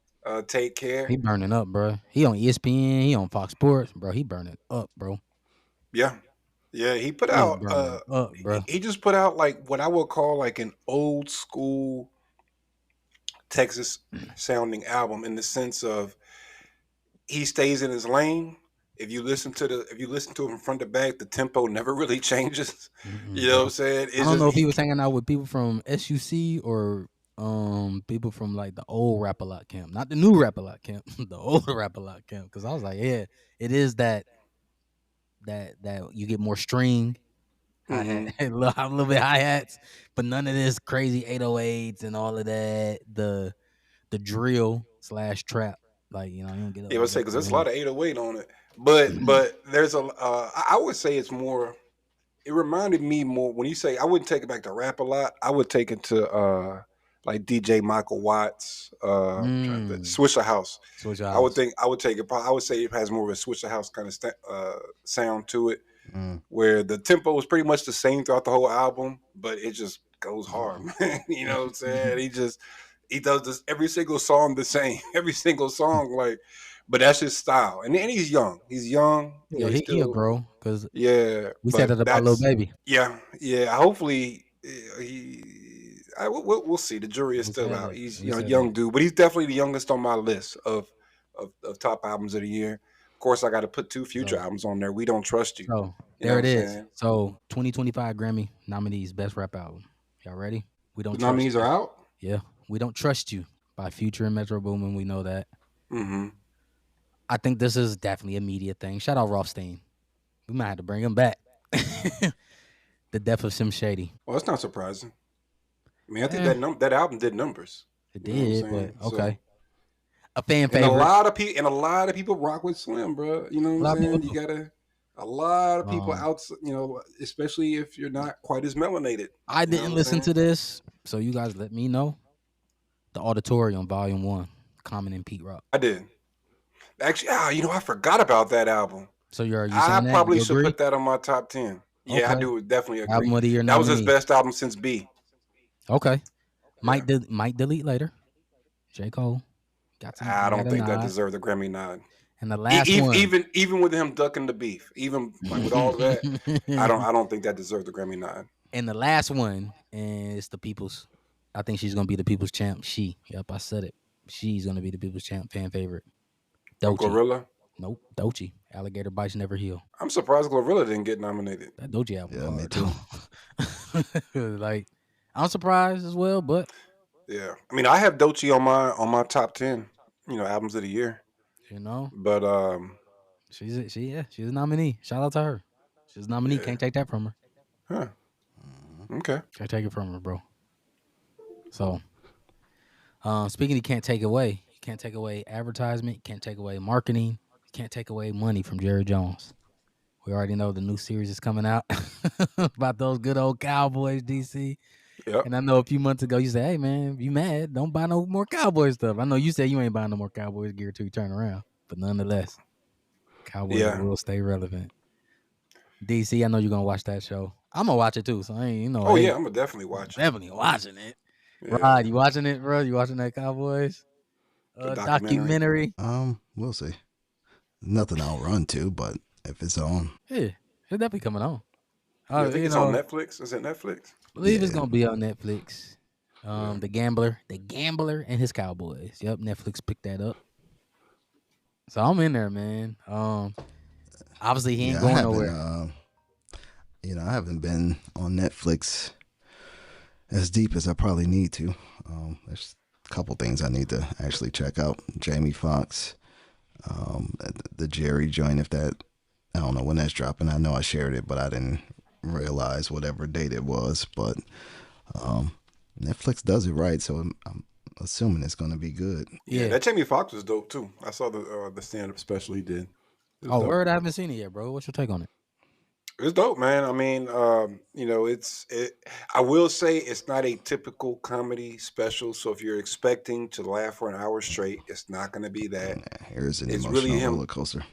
Take he care. burning up, bro. He on ESPN. He on Fox Sports, bro. He burning up, bro. Yeah, yeah. He put He is out. burning up, bro. He just put out like what I would call like an old school Texas sounding album in the sense of he stays in his lane. If you listen to him from front to back, the tempo never really changes. You Mm-mm, know what bro. I'm saying? I It's don't just know if he was hanging out with people from SUC or people from like the old Rap a Lot camp, not the new Rap a Lot camp, the old Rap a Lot camp. Because I was like, yeah, it is that you get more string hi hat, hmm a little bit hi hats, but none of this crazy 808s and all of that. The drill slash trap, like you don't get Yeah, those let's say because there's a lot electro of 808 on it, but there's a. I would say it's more. It reminded me more when you say I wouldn't take it back to rap a lot. I would take it to like DJ Michael Watts, trying to mm, Swisher House. Switch your I would house. think I would take it. I would say it has more of a Swisher House kind of sound to it, Mm. where the tempo is pretty much the same throughout the whole album, but it just goes hard, Mhm. man. You know what I'm saying? He does this every single song the same, every single song like, but that's his style. And he's young. He's young. Yeah, He's he'll still grow because yeah, we said but that about little that's baby. yeah, yeah. Hopefully, we'll see. The jury is We still said out. that. He's We said that. young dude, but he's definitely the youngest on my list of top albums of the year. Of course, I got to put two future So albums on there. We Don't Trust You. so You know there what it I'm is. saying? So 2025 Grammy nominees, best rap album. Y'all ready? We The don't trust nominees are you. out. Yeah, we don't trust you by Future and Metro Boomin. We know that. Mm-hmm. I think this is definitely a media thing. Shout out Rothstein. We might have to bring him back. The death of Sim Shady. Well, that's not surprising. I mean, I think Eh, that album did numbers. it You know what I'm did, but saying? So, okay. A fan and a favorite. lot of people rock with Slim, bro. You know what A I'm lot of people saying? You do. gotta. A lot of people Um, out, especially if you're not quite as melanated. I You know what didn't I'm listen saying? to this, so you guys let me know. The Auditorium, Volume One, Common and Pete Rock. I did. Actually, I forgot about that album. So you I saying that? probably You should agree? put that on my top 10. Yeah, I Okay. do definitely Album agree. of the year That was his nominee. best album since B. Okay. Yeah. Might delete later. J. Cole got some. I He got don't a think that nod. deserved a Grammy nod. And the last one. Even with him ducking the beef, even like with all of that, I don't think that deserved a Grammy nod. And the last one, and it's the people's. I think she's gonna be the people's champ. Yep, I said it. She's gonna be the people's champ fan favorite. Oh, Dochi. Glorilla. Nope, Dochi. Alligator bites never heal. I'm surprised Glorilla didn't get nominated. That Dochi album Yeah, me hard too. though. Like, I'm surprised as well, but Yeah, I mean, I have Doechii on my top 10, albums of the year. you know, But she's a nominee. Shout out to her. She's a nominee. yeah, Can't take that from her. huh? Mhm. Okay. Can't take it from her, bro. So, speaking, you can't take away. You can't take away advertisement. You can't take away marketing. You can't take away money from Jerry Jones. We already know the new series is coming out about those good old Cowboys, DC. Yep. And I know a few months ago you said, "Hey man, you mad? Don't buy no more Cowboys stuff." I know you said you ain't buying no more Cowboys gear till you turn around, but nonetheless, Cowboys Yeah. will stay relevant. DC, I know you're gonna watch that show. I'm gonna watch it too. So I ain't, Oh yeah, hey, I'm gonna definitely watch it. definitely watching it. Yeah, Rod, you watching it, bro? You watching that Cowboys the documentary. documentary? We'll see. Nothing I'll run to, but if it's on, Yeah, it's definitely coming on. Yeah, I think You it's on know, Netflix. Is it Netflix? believe it's yeah, gonna be on Netflix. Yeah. The gambler and his Cowboys. Yep, Netflix picked that up. So I'm in there, man. Obviously he ain't yeah. I going haven't, nowhere. I haven't been on Netflix as deep as I probably need to. There's a couple things I need to actually check out. Jamie Foxx, the Jerry joint. If that, I don't know when that's dropping. I know I shared it, but I didn't realize whatever date it was. But um, Netflix does it right, so I'm assuming it's going to be good. Yeah, Yeah. that Jamie Foxx was dope too. I saw the stand up special he did. It was Oh, dope. word, I haven't seen it yet, bro. What's your take on it? It's dope, man. I mean, I will say it's not a typical comedy special. So if you're expecting to laugh for an hour straight, it's not going to be that. Here's an It's really emotional him. roller coaster.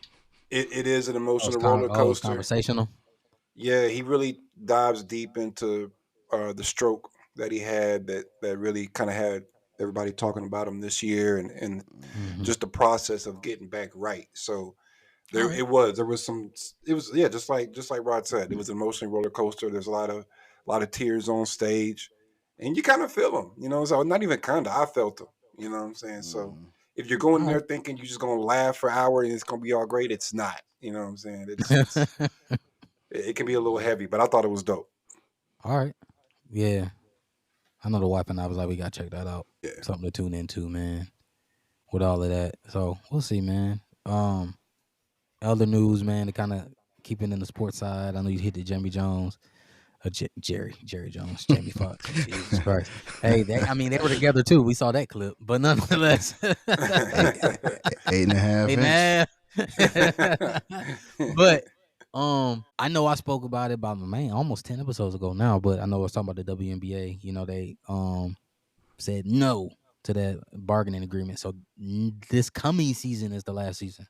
It is an Oh, emotional roller it's coaster. conversational. Yeah, he really dives deep into the stroke that he had that really kind of had everybody talking about him this year, and Hmm. just the process of getting back right. So All right. there was some, it was, yeah, just like Rod said, it was an emotional roller coaster. There's a lot of tears on stage, and you kind of feel them, so not even kind of, I felt them, you know what I'm saying? So Mhm. if you're going All there right. thinking you're just going to laugh for an hour and it's going to be all great, it's not, you know what I'm saying? It can be a little heavy, but I thought it was dope. All right. Yeah. I know the wife and I was like, we gotta check that out. Yeah. Something to tune into, man. With all of that. So we'll see, man. Other news, man, to kind of keeping in the sports side. I know you hit the Jimmy Jones. Jerry Jones, Jamie Foxx. Jesus Christ. Hey, they were together too. We saw that clip, but nonetheless, eight, 8.5 hey, inch. nah. But I know I spoke about it about man almost 10 episodes ago now, but I know I was talking about the WNBA. You know, they said no to that bargaining agreement. So this coming season is the last season,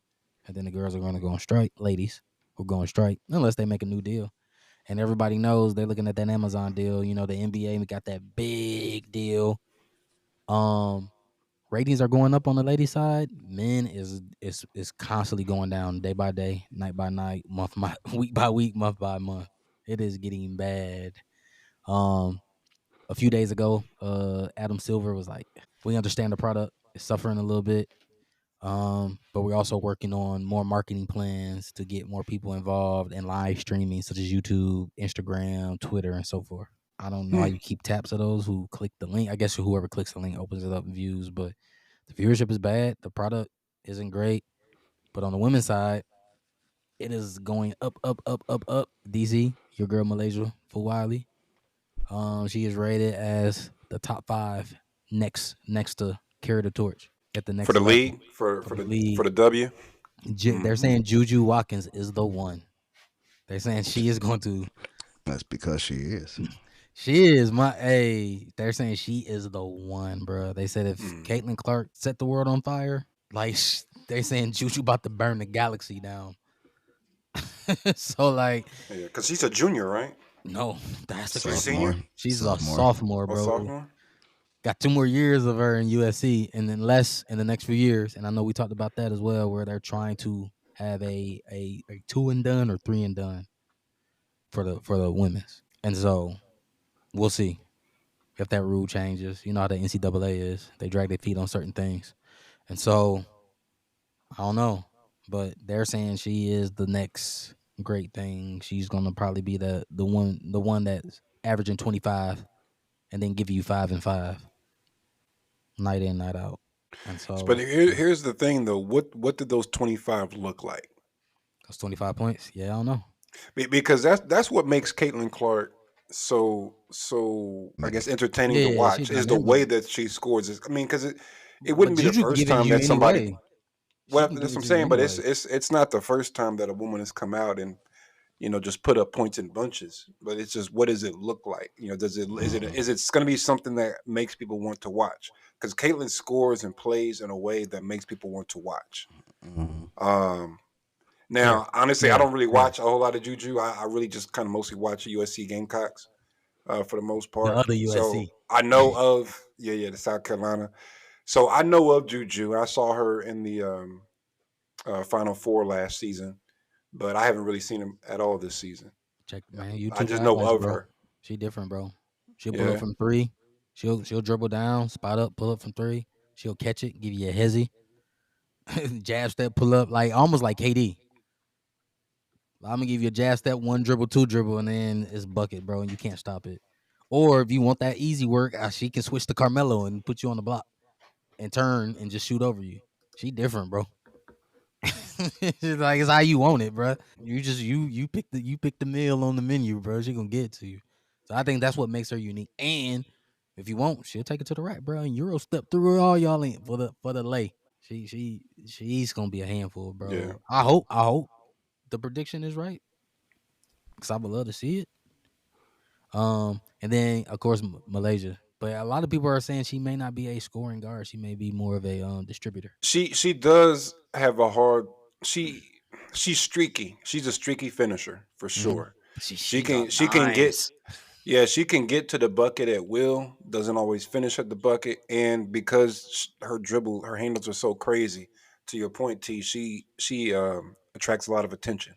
and then the girls are going to go on strike. Ladies will go on strike unless they make a new deal. And everybody knows they're looking at that Amazon deal. You know, the NBA got that big deal. Um, Ratings are going up on the lady side. Men is constantly going down day by day, night by night, month by week by week, month by month. It is getting bad. Um, a few days ago, Adam Silver was like, "We understand the product is suffering a little bit, but we're also working on more marketing plans to get more people involved in live streaming, such as YouTube, Instagram, Twitter, and so forth." I don't know how Hmm. you keep tabs of those who click the link. I guess whoever clicks the link opens it up and views, but the viewership is bad. The product isn't great. But on the women's side, it is going up, up, up, up, up. DZ, your girl Malaysia Fulwiley. She is rated as the top 5 next to carry the torch at the For next the level league, for for for the the for league. the W. They're Hmm. saying Juju Watkins is the one. They're saying she is going to. That's because she is. She is my a. They're saying she is the one, bro. They said if Hmm. Caitlin Clark set the world on fire, like they're saying Juju about to burn the galaxy down. So like, Yeah, because she's a junior, right? no, that's the She's a crazy Sophomore. senior. part. She's a Sophomore. sophomore, Or bro. sophomore. Got 2 more years of her in USC, and then less in the next few years. And I know we talked about that as well, where they're trying to have a two and done or three and done for the women's. And so we'll see if that rule changes. You know how the NCAA is; they drag their feet on certain things, and so I don't know. But they're saying she is the next great thing. She's gonna probably be the one that's averaging 25 and then give you 5 and 5 night in night out. And But so here's the thing, though. What did those 25 look like? that's 25 points. Yeah, I don't know. Because that's what makes Caitlin Clark so I guess entertaining to Yeah, she's watch, is the dynamic. way that she scores. I mean, because it But wouldn't be the Juju can first give it to time you that somebody. anyway. She Well, can give that's it what I'm to you saying. But it's anyway. it's it's not the first time that a woman has come out and just put up points in bunches. But it's just, what does it look like? Does it Mhm. is it going to be something that makes people want to watch? Because Caitlin scores and plays in a way that makes people want to watch. Mhm. Um, Care. Now, honestly, I Care. don't really Care. watch a whole lot of Juju. I really just kind of mostly watch USC Gamecocks for the most The part. other So USC. I know of the South Carolina. So I know of Juju. I saw her in the Final Four last season, but I haven't really seen him at all this season. Check, man. I YouTube just know highlights, of bro. her. She different, bro. She'll pull up Yeah. from three. She'll dribble down, spot up, pull up from three. She'll catch it, give you a hezzy, jab step, pull up, like almost like KD. I'm gonna give you a jab step, one dribble, two dribble, and then it's bucket, bro, and you can't stop it. Or if you want that easy work, she can switch to Carmelo and put you on the block and turn and just shoot over you. She different, bro. It's like it's how you want it, bro. You pick the meal on the menu, bro. She gonna get it to you. So I think that's what makes her unique. And if you want, she'll take it to the rack, bro. And Euro step through all y'all in for the lay. She's gonna be a handful, Yeah. bro. I hope the prediction is right because I would love to see it. And then of course Malaysia, but a lot of people are saying she may not be a scoring guard. She may be more of a distributor. She does have a hard she she's streaky. She's a streaky finisher for sure. But she She she got can get dimes. she can get to the bucket at will. Doesn't always finish at the bucket, and because her dribble, her handles are so crazy. To your point, T, she attracts a lot of attention.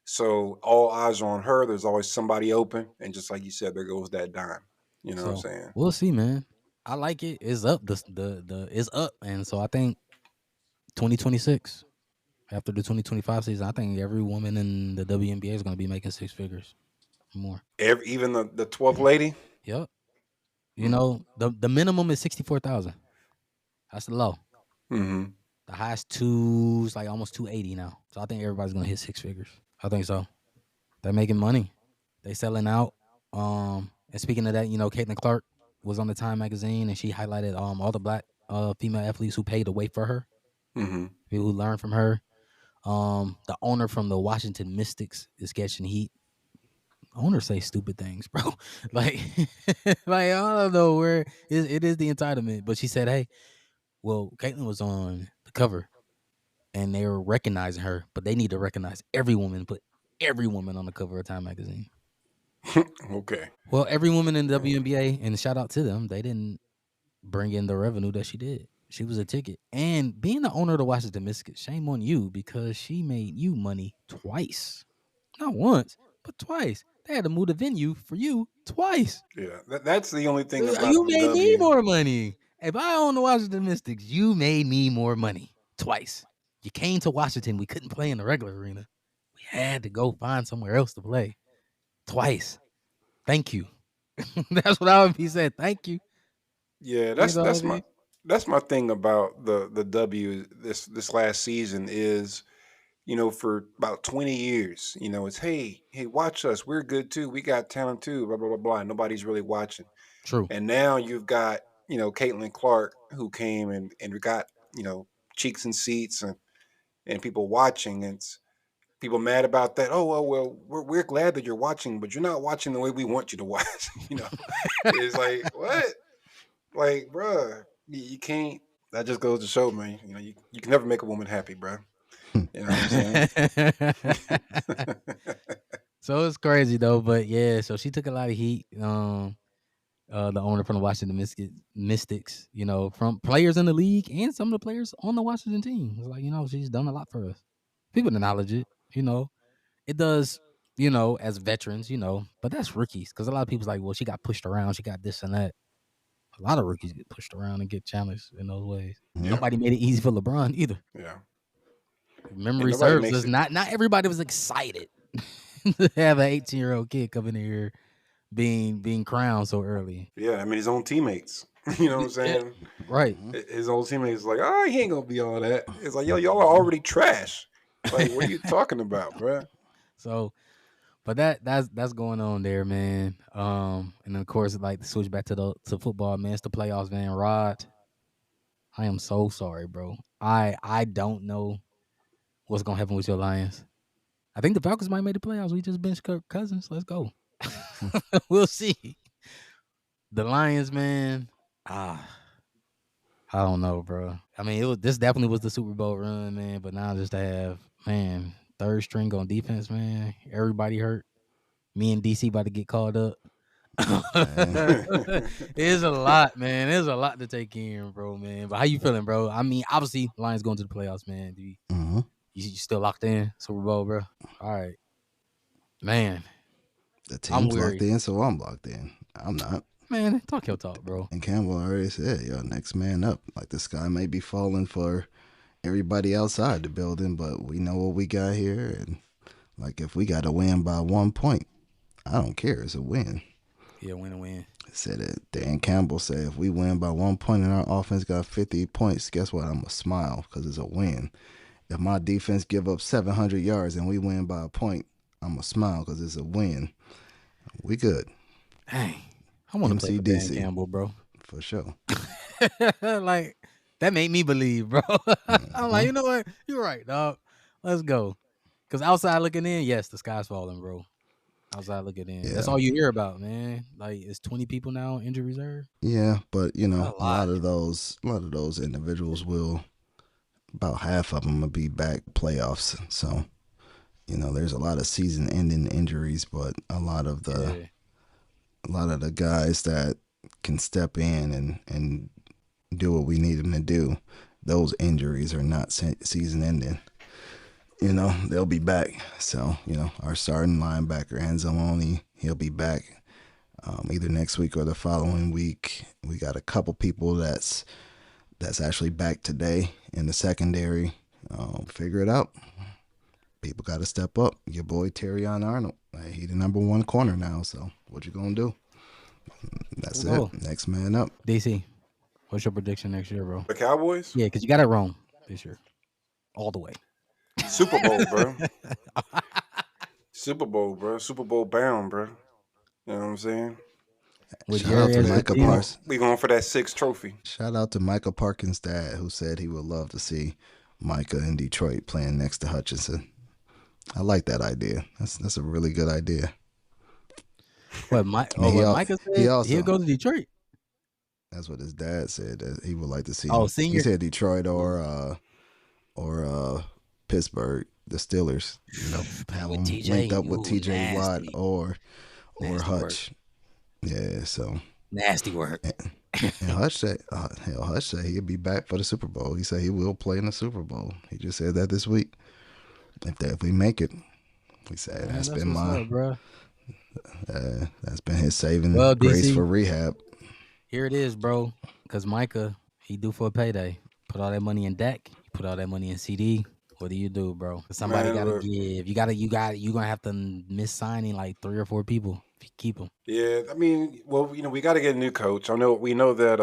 So all eyes are on her. There's always somebody open, and just like you said, there goes that dime. You know what I'm So saying? we'll see, man. I like it. It's up. The it's up, and so I think 2026 after the 2025 season, I think every woman in the WNBA is going to be making six figures or more. Even the 12th lady. Yep. You Mm. know the minimum is 64,000. That's the low. Hmm. The highest two is like almost 280 now. So I think everybody's gonna hit six figures. I think so. They're making money. They selling out. And speaking of that, you know, Caitlin Clark was on the Time magazine and she highlighted all the black female athletes who paid to wait for her, Hmm. people who learned from her. The owner from the Washington Mystics is catching heat. Owners say stupid things, bro. like, like I don't know where it is the entitlement, but she said, "Hey, well, Caitlin was on the cover, and they were recognizing her, but they need to recognize every woman, put every woman on the cover of Time magazine." Okay. Well, every woman in the Yeah. WNBA, and shout out to them, they didn't bring in the revenue that she did. She was a ticket, and being the owner of the Washington Mystics, shame on you because she made you money twice, not once, but twice. They had to move the venue for you twice. Yeah. That's the only thing about You the made me W. more money. If I own the Washington Mystics, you made me more money twice. You came to Washington. We couldn't play in the regular arena. We had to go find somewhere else to play twice. Thank you. That's what I would be saying. Thank you. Yeah, You know what I mean? that's my thing about the W this last season is, for about 20 years, it's hey, watch us. We're good too. We got talent too, blah blah blah blah. And nobody's really watching. True. And now you've got, Caitlin Clark who came and got, cheeks and seats and people watching. And it's people mad about that. Oh well, we're glad that you're watching, but you're not watching the way we want you to watch. It's like what? Like, bruh, you can't. That just goes to show, man. You can never make a woman happy, bruh. You know what I'm saying? So it's crazy though, but yeah. So she took a lot of heat. The owner from the Washington Mystics, you know, from players in the league and some of the players on the Washington team. It's like, you know, she's done a lot for us. People acknowledge it, you know. It does, you know, as veterans, you know, but that's rookies because a lot of people's like, well, she got pushed around, she got this and that. A lot of rookies get pushed around and get challenged in those ways. Yeah, Nobody made it easy for LeBron either. yeah. If And memory nobody serves makes us, it. not everybody was excited to have an 18-year-old kid come in here being crowned so early. Yeah, I mean his own teammates. You know what I'm Yeah, saying? right. Mhm. His own teammates like, oh, he ain't gonna be all that. It's like, yo, y'all are already trash. Like, what are you talking about, bruh? So, but that's going on there, man. And then of course, like to switch back to football, man. It's the playoffs, man. Rod, I am so sorry, bro. I don't know what's gonna happen with your Lions. I think the Falcons might make the playoffs. We just benched Kirk Cousins. Let's go. We'll see. The Lions, man. Ah, I don't know, bro. I mean, this definitely was the Super Bowl run, man. But now just to have, man. third string on defense, man. Everybody hurt. Me and DC about to get called up. Man. It's a lot, man. There's a lot to take in, bro, man. But how you feeling, bro? I mean, obviously, Lions going to the playoffs, man. Hmm. You still locked in Super Bowl, bro? All right, man. The I'm team's locked weary, in, so I'm locked in. I'm not. man. Talk your talk, bro. And Campbell already said, yo, next man up. Like the sky may be falling for everybody outside the building, but we know what we got here. And like if we got to win by 1 point, I don't care. It's a win. Yeah, win and win. Said it. Dan Campbell said, if we win by 1 point and our offense got 50 points, guess what? I'm going to smile because it's a win. If my defense give up 700 yards and we win by a point, I'm going to smile because it's a win. We good. Dang, I want to play for Dan MCDC. Campbell, bro. For sure. Like that made me believe, bro. I'm like, you know what? You're right, dog. Let's go. Cause outside looking in, yes, the sky's falling, bro. Outside looking in, that's Yeah. all you hear about, man. Like, it's 20 people now on injury reserve. Yeah, but you That's know, a lot. a lot of those individuals will, about half of them will be back playoffs. So, you know, there's a lot of season-ending injuries, but Yeah, a lot of the guys that can step in and do what we need them to do, those injuries are not season-ending. You know, they'll be back. So, you know, our starting linebacker, Anzalone, he'll be back either next week or the following week. We got a couple people that's actually back today in the secondary. Figure it out. People got to step up. Your boy Terrion Arnold, he the number one corner now. So what you gonna do? That's it. go. Next man up. DC, what's your prediction next year, bro? The Cowboys? Yeah, because you got it wrong this year, all the way. Super Bowl, bro. Super Bowl, bro. Super Bowl bound, bro. You know what I'm saying? With Shout out Jerry to as the Micah We GM. going, Parsons. we going for that sixth trophy. Shout out to Micah Parkins' dad, who said he would love to see Micah in Detroit playing next to Hutchinson. I like that idea. That's a really good idea. What He Micah he said he'll also, go to Detroit. that's what his dad said, that he would like to see Oh, him. He senior. said Detroit or Pittsburgh, the Steelers. You know, have With him TJ. linked up with Ooh, TJ Watt nasty. or Nasty work. Hutch. Yeah, so Nasty work. and Hutch said he'd be back for the Super Bowl. He said he will play in the Super Bowl. He just said that this week. If we make it, he said Man, that's that's been what's up, bro. that's been his saving Well, grace DC, for rehab. here it is, bro. Because Micah, he due for a payday. Put all that money in Dak. You put all that money in CD. What do you do, bro? Somebody Man, got to look. give. You gonna have to miss signing like 3 or 4 people if you keep them. Yeah, I mean, well, you know, we got to get a new coach. We know that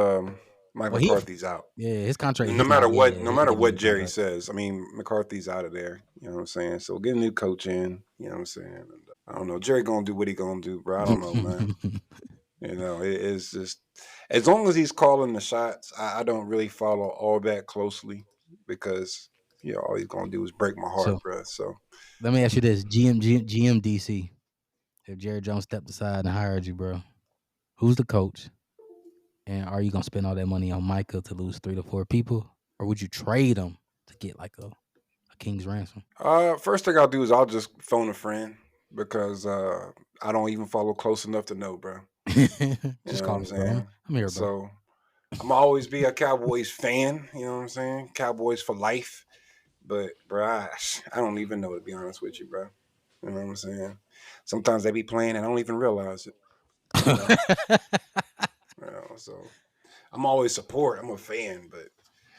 Mike Well, McCarthy's out. his contract. No He's not. matter Yeah, what, no he'll matter get a what new Jerry contract. says, I mean, McCarthy's out of there. You know what I'm saying? So get a new coach in. You know what I'm saying? And, I don't know. Jerry gonna do what he gonna do, bro. I don't know, man. You know, it's just as long as he's calling the shots, I don't really follow all that closely because all he's gonna do is break my So heart, bro. So let me ask you this: GM DC. If Jerry Jones stepped aside and hired you, bro, who's the coach? And are you gonna spend all that money on Micah to lose 3 to 4 people, or would you trade him to get like a king's ransom? first thing I'll do is I'll just phone a friend because I don't even follow close enough to know, bro. You Just know what call I'm me, bro. saying? I'm here, bro. So I'm always be a Cowboys fan. You know what I'm saying? Cowboys for life. But bro, I don't even know, to be honest with you, bro. You know what I'm saying? Sometimes they be playing and I don't even realize it. You know? So I'm always support. I'm a fan, but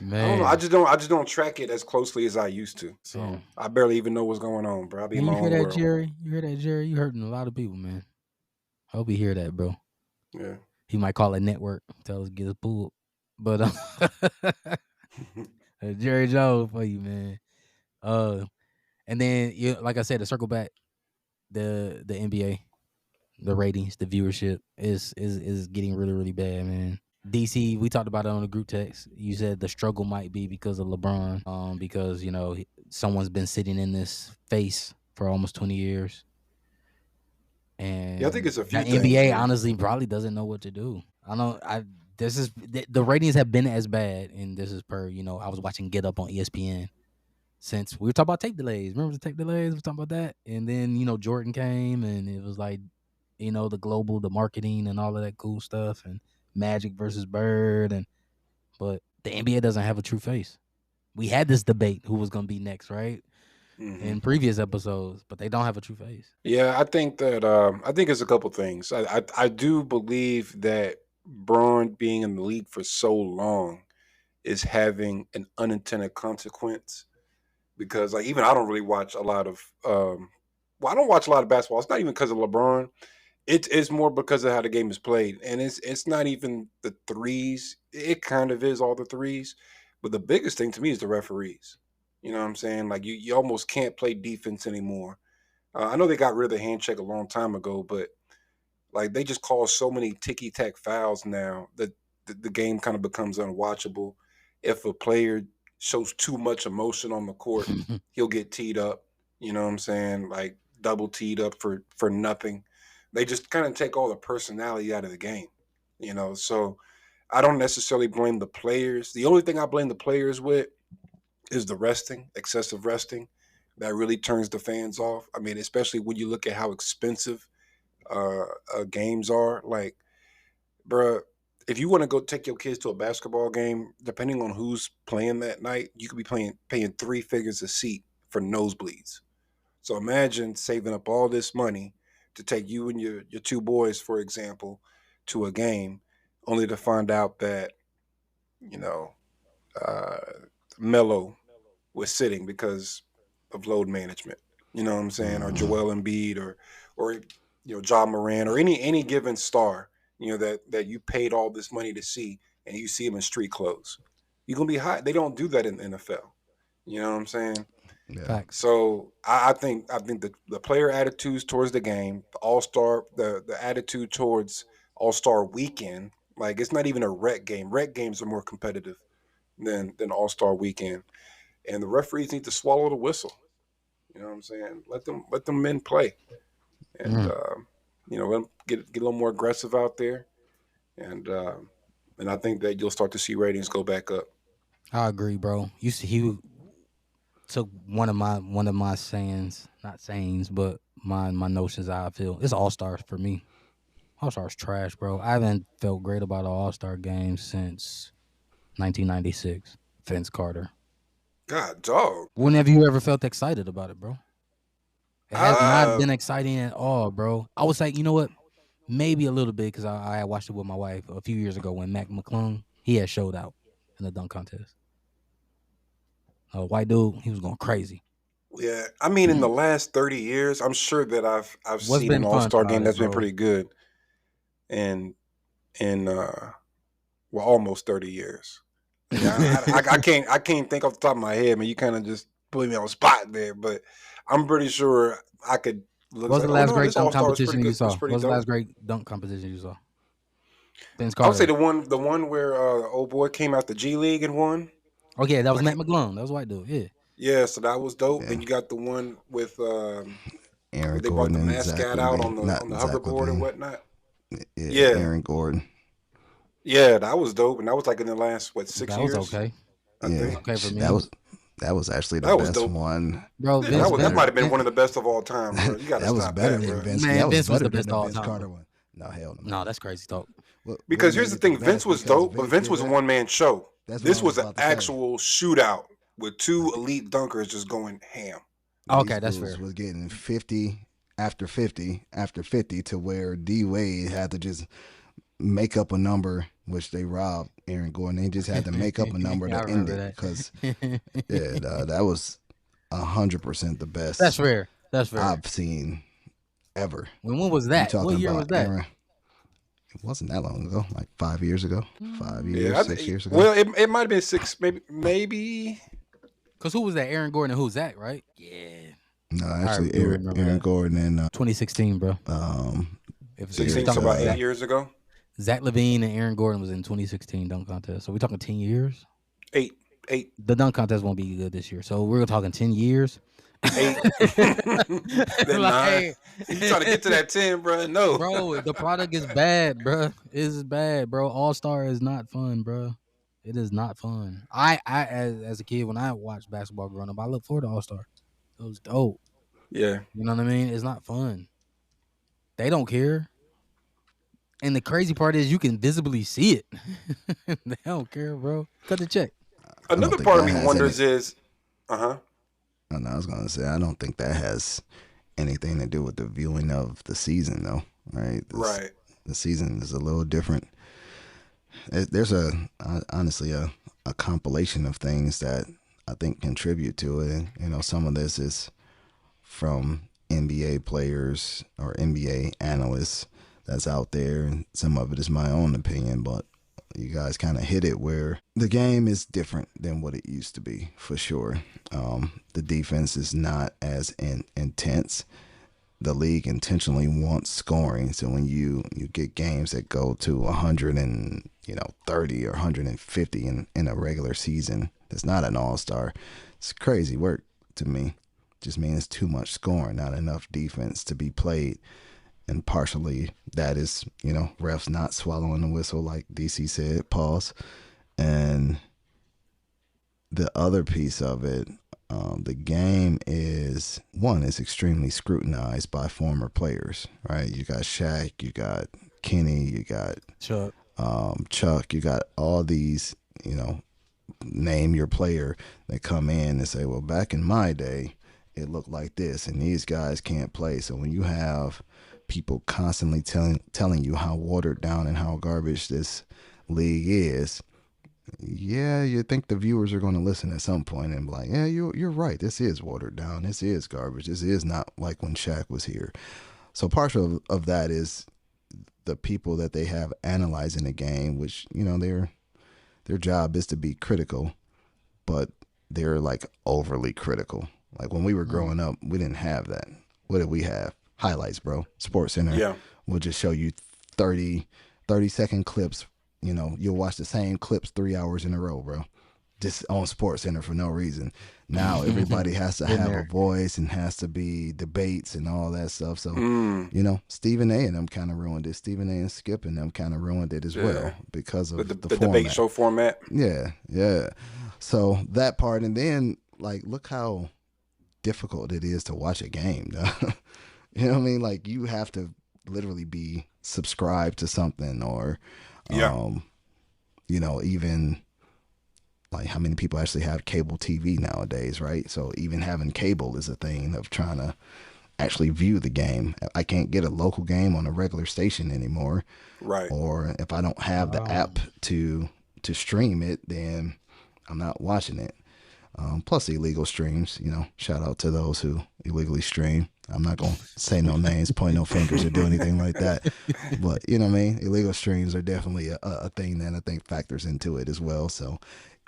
I don't know. Man, I just don't track it as closely as I used to. So man. I barely even know what's going on, bro. I be in Man, my you hear own that, world. Jerry? You hear that, Jerry? You hurting a lot of people, man. I hope you hear that, bro. Yeah. He might call a network, tell us to get us pulled. But Jerry Jones for you, man. And then like I said, to circle back, the NBA, the ratings, the viewership is getting really, really bad, man. DC, we talked about it on the group text. You said the struggle might be because of LeBron, because someone's been sitting in this face for almost 20 years, and Yeah, I think it's a few the things, NBA man. honestly probably doesn't know what to do. The ratings have been as bad, and this is per I was watching Get Up on ESPN, since we were talking about tape delays. Remember the tape delays? We were talking about that, and then Jordan came, and it was like the global, the marketing, and all of that cool stuff, and Magic versus Bird, and but the NBA doesn't have a true face. We had this debate who was going to be next, right? Hmm. In previous episodes, but they don't have a true face. Yeah, I think it's a couple things. I do believe that Braun being in the league for so long is having an unintended consequence because like even I don't really watch a lot of I don't watch a lot of basketball. It's not even because of LeBron. It's more because of how the game is played, and it's not even the threes. It kind of is all the threes, but the biggest thing to me is the referees. You know what I'm saying? Like you almost can't play defense anymore. I know they got rid of the hand check a long time ago, but like they just call so many ticky tack fouls now that the game kind of becomes unwatchable. If a player shows too much emotion on the court, he'll get teed up. You know what I'm saying? Like double teed up for nothing. They just kind of take all the personality out of the game. So I don't necessarily blame the players. The only thing I blame the players with is the resting, excessive resting. That really turns the fans off. I mean, especially when you look at how expensive games are. Like, bruh, if you want to go take your kids to a basketball game, depending on who's playing that night, you could be paying three figures a seat for nosebleeds. So imagine saving up all this money to take you and your two boys, for example, to a game, only to find out that you know uh, Melo was sitting because of load management. You know what I'm saying? Or Hmm. Joel Embiid or John Moran or any given star, that you paid all this money to see and you see him in street clothes. You're gonna be hot. They don't do that in the NFL. You know what I'm saying? Yeah. Facts. So I think the player attitudes towards the game, the All Star, the attitude towards All Star Weekend, like it's not even a rec game. Rec games are more competitive than All Star Weekend, and the referees need to swallow the whistle. You know what I'm saying? Let them men play, and Mm, let 'em get a little more aggressive out there, and I think that you'll start to see ratings go back up. I agree, bro. You see, he took one of my sayings, not sayings, but my notions. How I feel it's All Stars for me. All Stars trash, bro. I haven't felt great about an All Star game since 1996. Vince Carter. God, dog. When have you ever felt excited about it, bro? It has not Uh, been exciting at all, bro. I was like, you know what? Maybe a little bit because I had watched it with my wife a few years ago when Mac McClung he had showed out in the dunk contest. A white dude, he was going crazy. yeah. I mean, in the last 30 years, I'm sure that I've What's seen an been All fun Star about game it, that's been bro? pretty good, and in almost 30 years. Yeah, I can't think off the top of my head, man. You kind of just put me on the spot there, but I'm pretty sure I could look What's it's the like, oh last no, great this All dunk Star is pretty competition you good. It's saw? pretty What's the dope. last great dunk competition you saw? Vince I would say Carter. the one where old boy came out the G League and won. Oh yeah, that was I Mac can't. McClung. That was a white dude. Yeah. Yeah, so that was dope. Then Yeah. you got the one with where Aaron they brought Gordon the and Zach mascot out on Levine. the Not on the Zach hoverboard or Levine. whatnot. Yeah, Yeah, Aaron Gordon. yeah, that was dope, and that was like in the last six That was years, okay. I It was Yeah, think. okay for that me. was actually the That was best dope. one. Bro, Yeah, Vince that Vince, might have been Vince one of the best of all time, bro. You got to That was stop better that, than bro. Vince. man, That was Vince was better the than best the of all Vince time, Carter bro. one. No, hell no. No, that's crazy talk. What Because here's made the it the thing, Vince best? was Because dope, but Vince Vince did was a that. one man show. That's what I This was was an about to say. actual shootout with two elite dunkers just going ham. These Okay, that's dudes fair. was getting 50 after 50 after 50 to where D Wade had to just make up a number, which they robbed Aaron Gordon. They just had to make up a number I to end remember it that. because yeah, that was 100% the That's best fair. That's fair. I've seen ever. When was You that? What talking year about was that? Aaron? It wasn't that long ago, like 5 years ago, 5 years, Yeah, 6 years ago. well, it might have been six, maybe. Cause who was that? Aaron Gordon and who's that? Right? Yeah, No, I actually, do remember Aaron that. Gordon and 2016, bro. um, If you're 16, so talking Eric. about about eight Zach, years ago. Zach Levine and Aaron Gordon was in 2016 dunk contest. So we're talking 10 years. Eight, eight, The dunk contest won't be good this year. So we're talking 10 years. eight. Then nine. Like, You trying to get to that 10, bro? No. bro, the product is bad, bro. It's bad, bro. All Star is not fun, bro. It is not fun. I as a kid when I watched basketball growing up, I looked forward to All Star. It was dope. Yeah. You know what I mean? It's not fun. They don't care. And the crazy part is you can visibly see it. They don't care, bro. Cut the check. I don't Another think part of that me has any. wonders is, uh huh. I was gonna say I don't think that has anything to do with the viewing of the season, though. Right? Right. The season is a little different. There's honestly a compilation of things that I think contribute to it, and some of this is from NBA players or NBA analysts that's out there, and some of it is my own opinion, but you guys kind of hit it where the game is different than what it used to be for sure. The defense is not as intense. The league intentionally wants scoring, so when you get games that go to 130 or 150 in a regular season, that's not an all-star. It's crazy work to me. Just means too much scoring, not enough defense to be played. And partially that is, refs not swallowing the whistle, like DC said, pause. And the other piece of it, the game is one is extremely scrutinized by former players, right? You got Shaq, you got Kenny, you got Chuck. Chuck, you got all these, name your player that come in and say, well, back in my day, it looked like this, and these guys can't play. So when you have people constantly telling you how watered down and how garbage this league is, yeah, you think the viewers are going to listen at some point and be like, yeah, you're right. This is watered down. This is garbage. This is not like when Shaq was here. So partial of that is the people that they have analyzing the game, which their job is to be critical, but they're like overly critical. Like when we were Mm. growing up, we didn't have that. What did we have? Highlights, bro. Sports Center Yeah. will just show you 30-second clips. You'll watch the same clips 3 hours in a row, bro. Just on Sports Center for no reason. Now everybody has to Been have a there. voice and has to be debates and all that stuff. So, Mm. Stephen A. and them kind of ruined it. Stephen A. and Skip and them kind of ruined it as Yeah. well because The, of the the debate format. show format. Yeah, yeah. So that part, and then like, look how difficult it is to watch a game. You know what I mean? Like you have to literally be subscribed to something, or, Yeah. even like how many people actually have cable TV nowadays, right? So even having cable is a thing of trying to actually view the game. I can't get a local game on a regular station anymore, Right. or if I don't have the Wow. app to stream it, then I'm not watching it. Plus illegal streams, shout out to those who illegally stream. I'm not going to say no names, point no fingers, or do anything like that. But you know what I mean? Illegal streams are definitely a thing that I think factors into it as well. So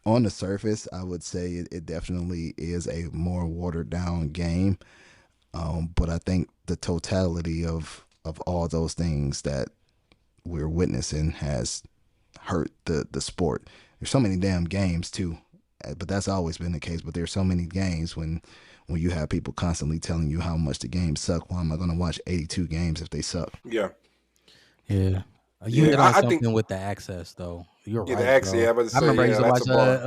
on the surface, I would say it definitely is a more watered down game. But I think the totality of all those things that we're witnessing has hurt the sport. There's so many damn games too, but that's always been the case. But there's so many games when you have people constantly telling you how much the games suck. Why am I going to watch 82 games if they suck? Yeah. Yeah. You Yeah. hit on I think, something with the access though. You're yeah, the right, X, yeah, bro. I was I about to say, remember I used yeah, to that's a watch bar. That's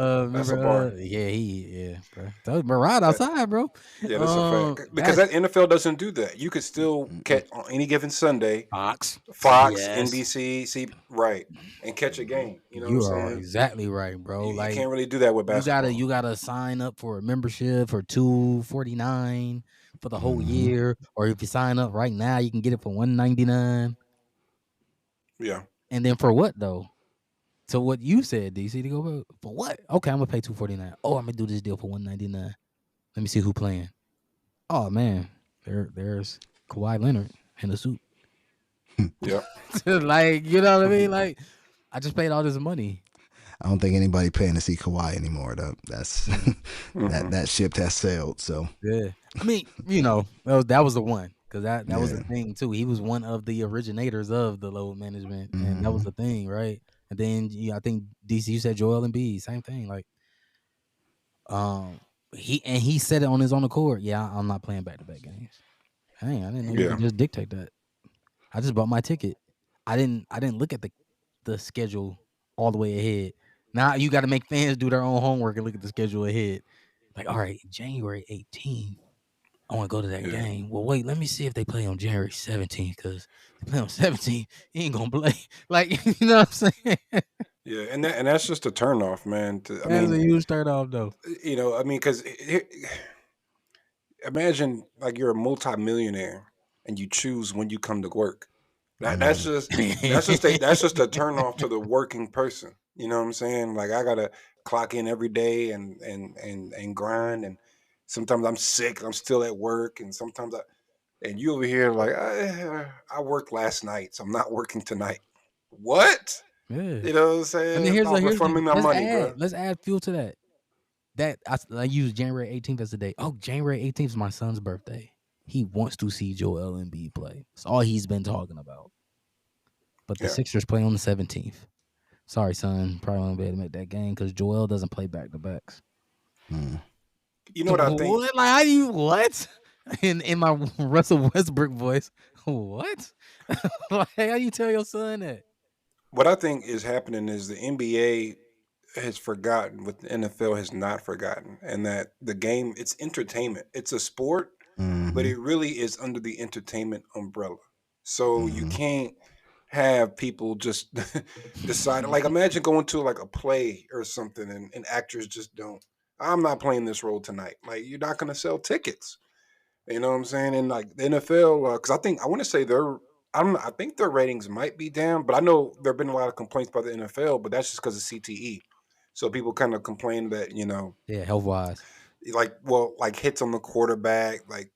a bar. remember yeah, bro. That was Murad That outside, bro. Yeah, that's a fact. Because that That's NFL doesn't do that. You could still catch on any given Sunday, Fox, Fox, CBS. NBC, right, and catch a game. You know what I'm You are saying? exactly right, bro. You Like can't really do that with basketball. you gotta sign up for a membership for $249 for the whole Hmm. year. Or if you sign up right now, you can get it for $199. Yeah, And then for what though? So what you said, DC, to go for what? Okay, I'm gonna pay $249. Oh, I'm gonna do this deal for $199. Let me see who playing. Oh man, there's Kawhi Leonard in a suit. yeah, Like, you know what I mean? Like, I just paid all this money. I don't think anybody paying to see Kawhi anymore. Though. That's Mm, hmm that ship has sailed. So yeah. I mean, that was the one because that was the yeah. thing too. He was one of the originators of the load management, and that was Hmm. the thing, right? And then I think DC, you said Joel Embiid, same thing. Like, um, he said it on his own accord. Yeah, I'm not playing back to back games. Hey, I didn't know you yeah, could just dictate that. I just bought my ticket. I didn't look at the schedule all the way ahead. Now you got to make fans do their own homework and look at the schedule ahead. Like, all right, January 18th, I want to go to that Yeah, game. Well, wait, let me see if they play on January 17th because they play on 17th, he ain't gonna play. Like, you know what I'm saying? yeah, and that's just a turnoff, man. I That's a mean, huge turn off, though. I mean, because imagine like you're a multimillionaire and you choose when you come to work. That's Mm. just that's just a turn off to the working person. You know what I'm saying? Like I gotta clock in every day and grind, and sometimes I'm sick. I'm still at work, and sometimes and you over here like I worked last night, so I'm not working tonight. What? Yeah. You know what I'm And then saying? here's No, the here's refund the me my money, bro. let's add fuel to that. I use January 18th as the day. Oh, January 18th is my son's birthday. He wants to see Joel Embiid play. That's all he's been talking about. But the Yeah. Sixers play on the 17th. Sorry, son. Probably won't be able to make that game because Joel doesn't play back to backs. Mm. You know what I think? What? Like, how do you what? In my Russell Westbrook voice, what? Like, how you tell your son that? What I think is happening is the NBA has forgotten what the NFL has not forgotten, and that the game it's entertainment. It's a sport, but Mm-hmm. it really is under the entertainment umbrella. So you Mm-hmm. can't have people just decide. Like imagine going to like a play or something, and actors just don't. I'm not playing this role tonight. Like you're not going to sell tickets. You know what I'm saying? And like the NFL, because I want to say I think their ratings might be down, but I know there have been a lot of complaints about the NFL, but that's just because of CTE. So people kind of complain that Yeah, health wise. like hits on the quarterback, like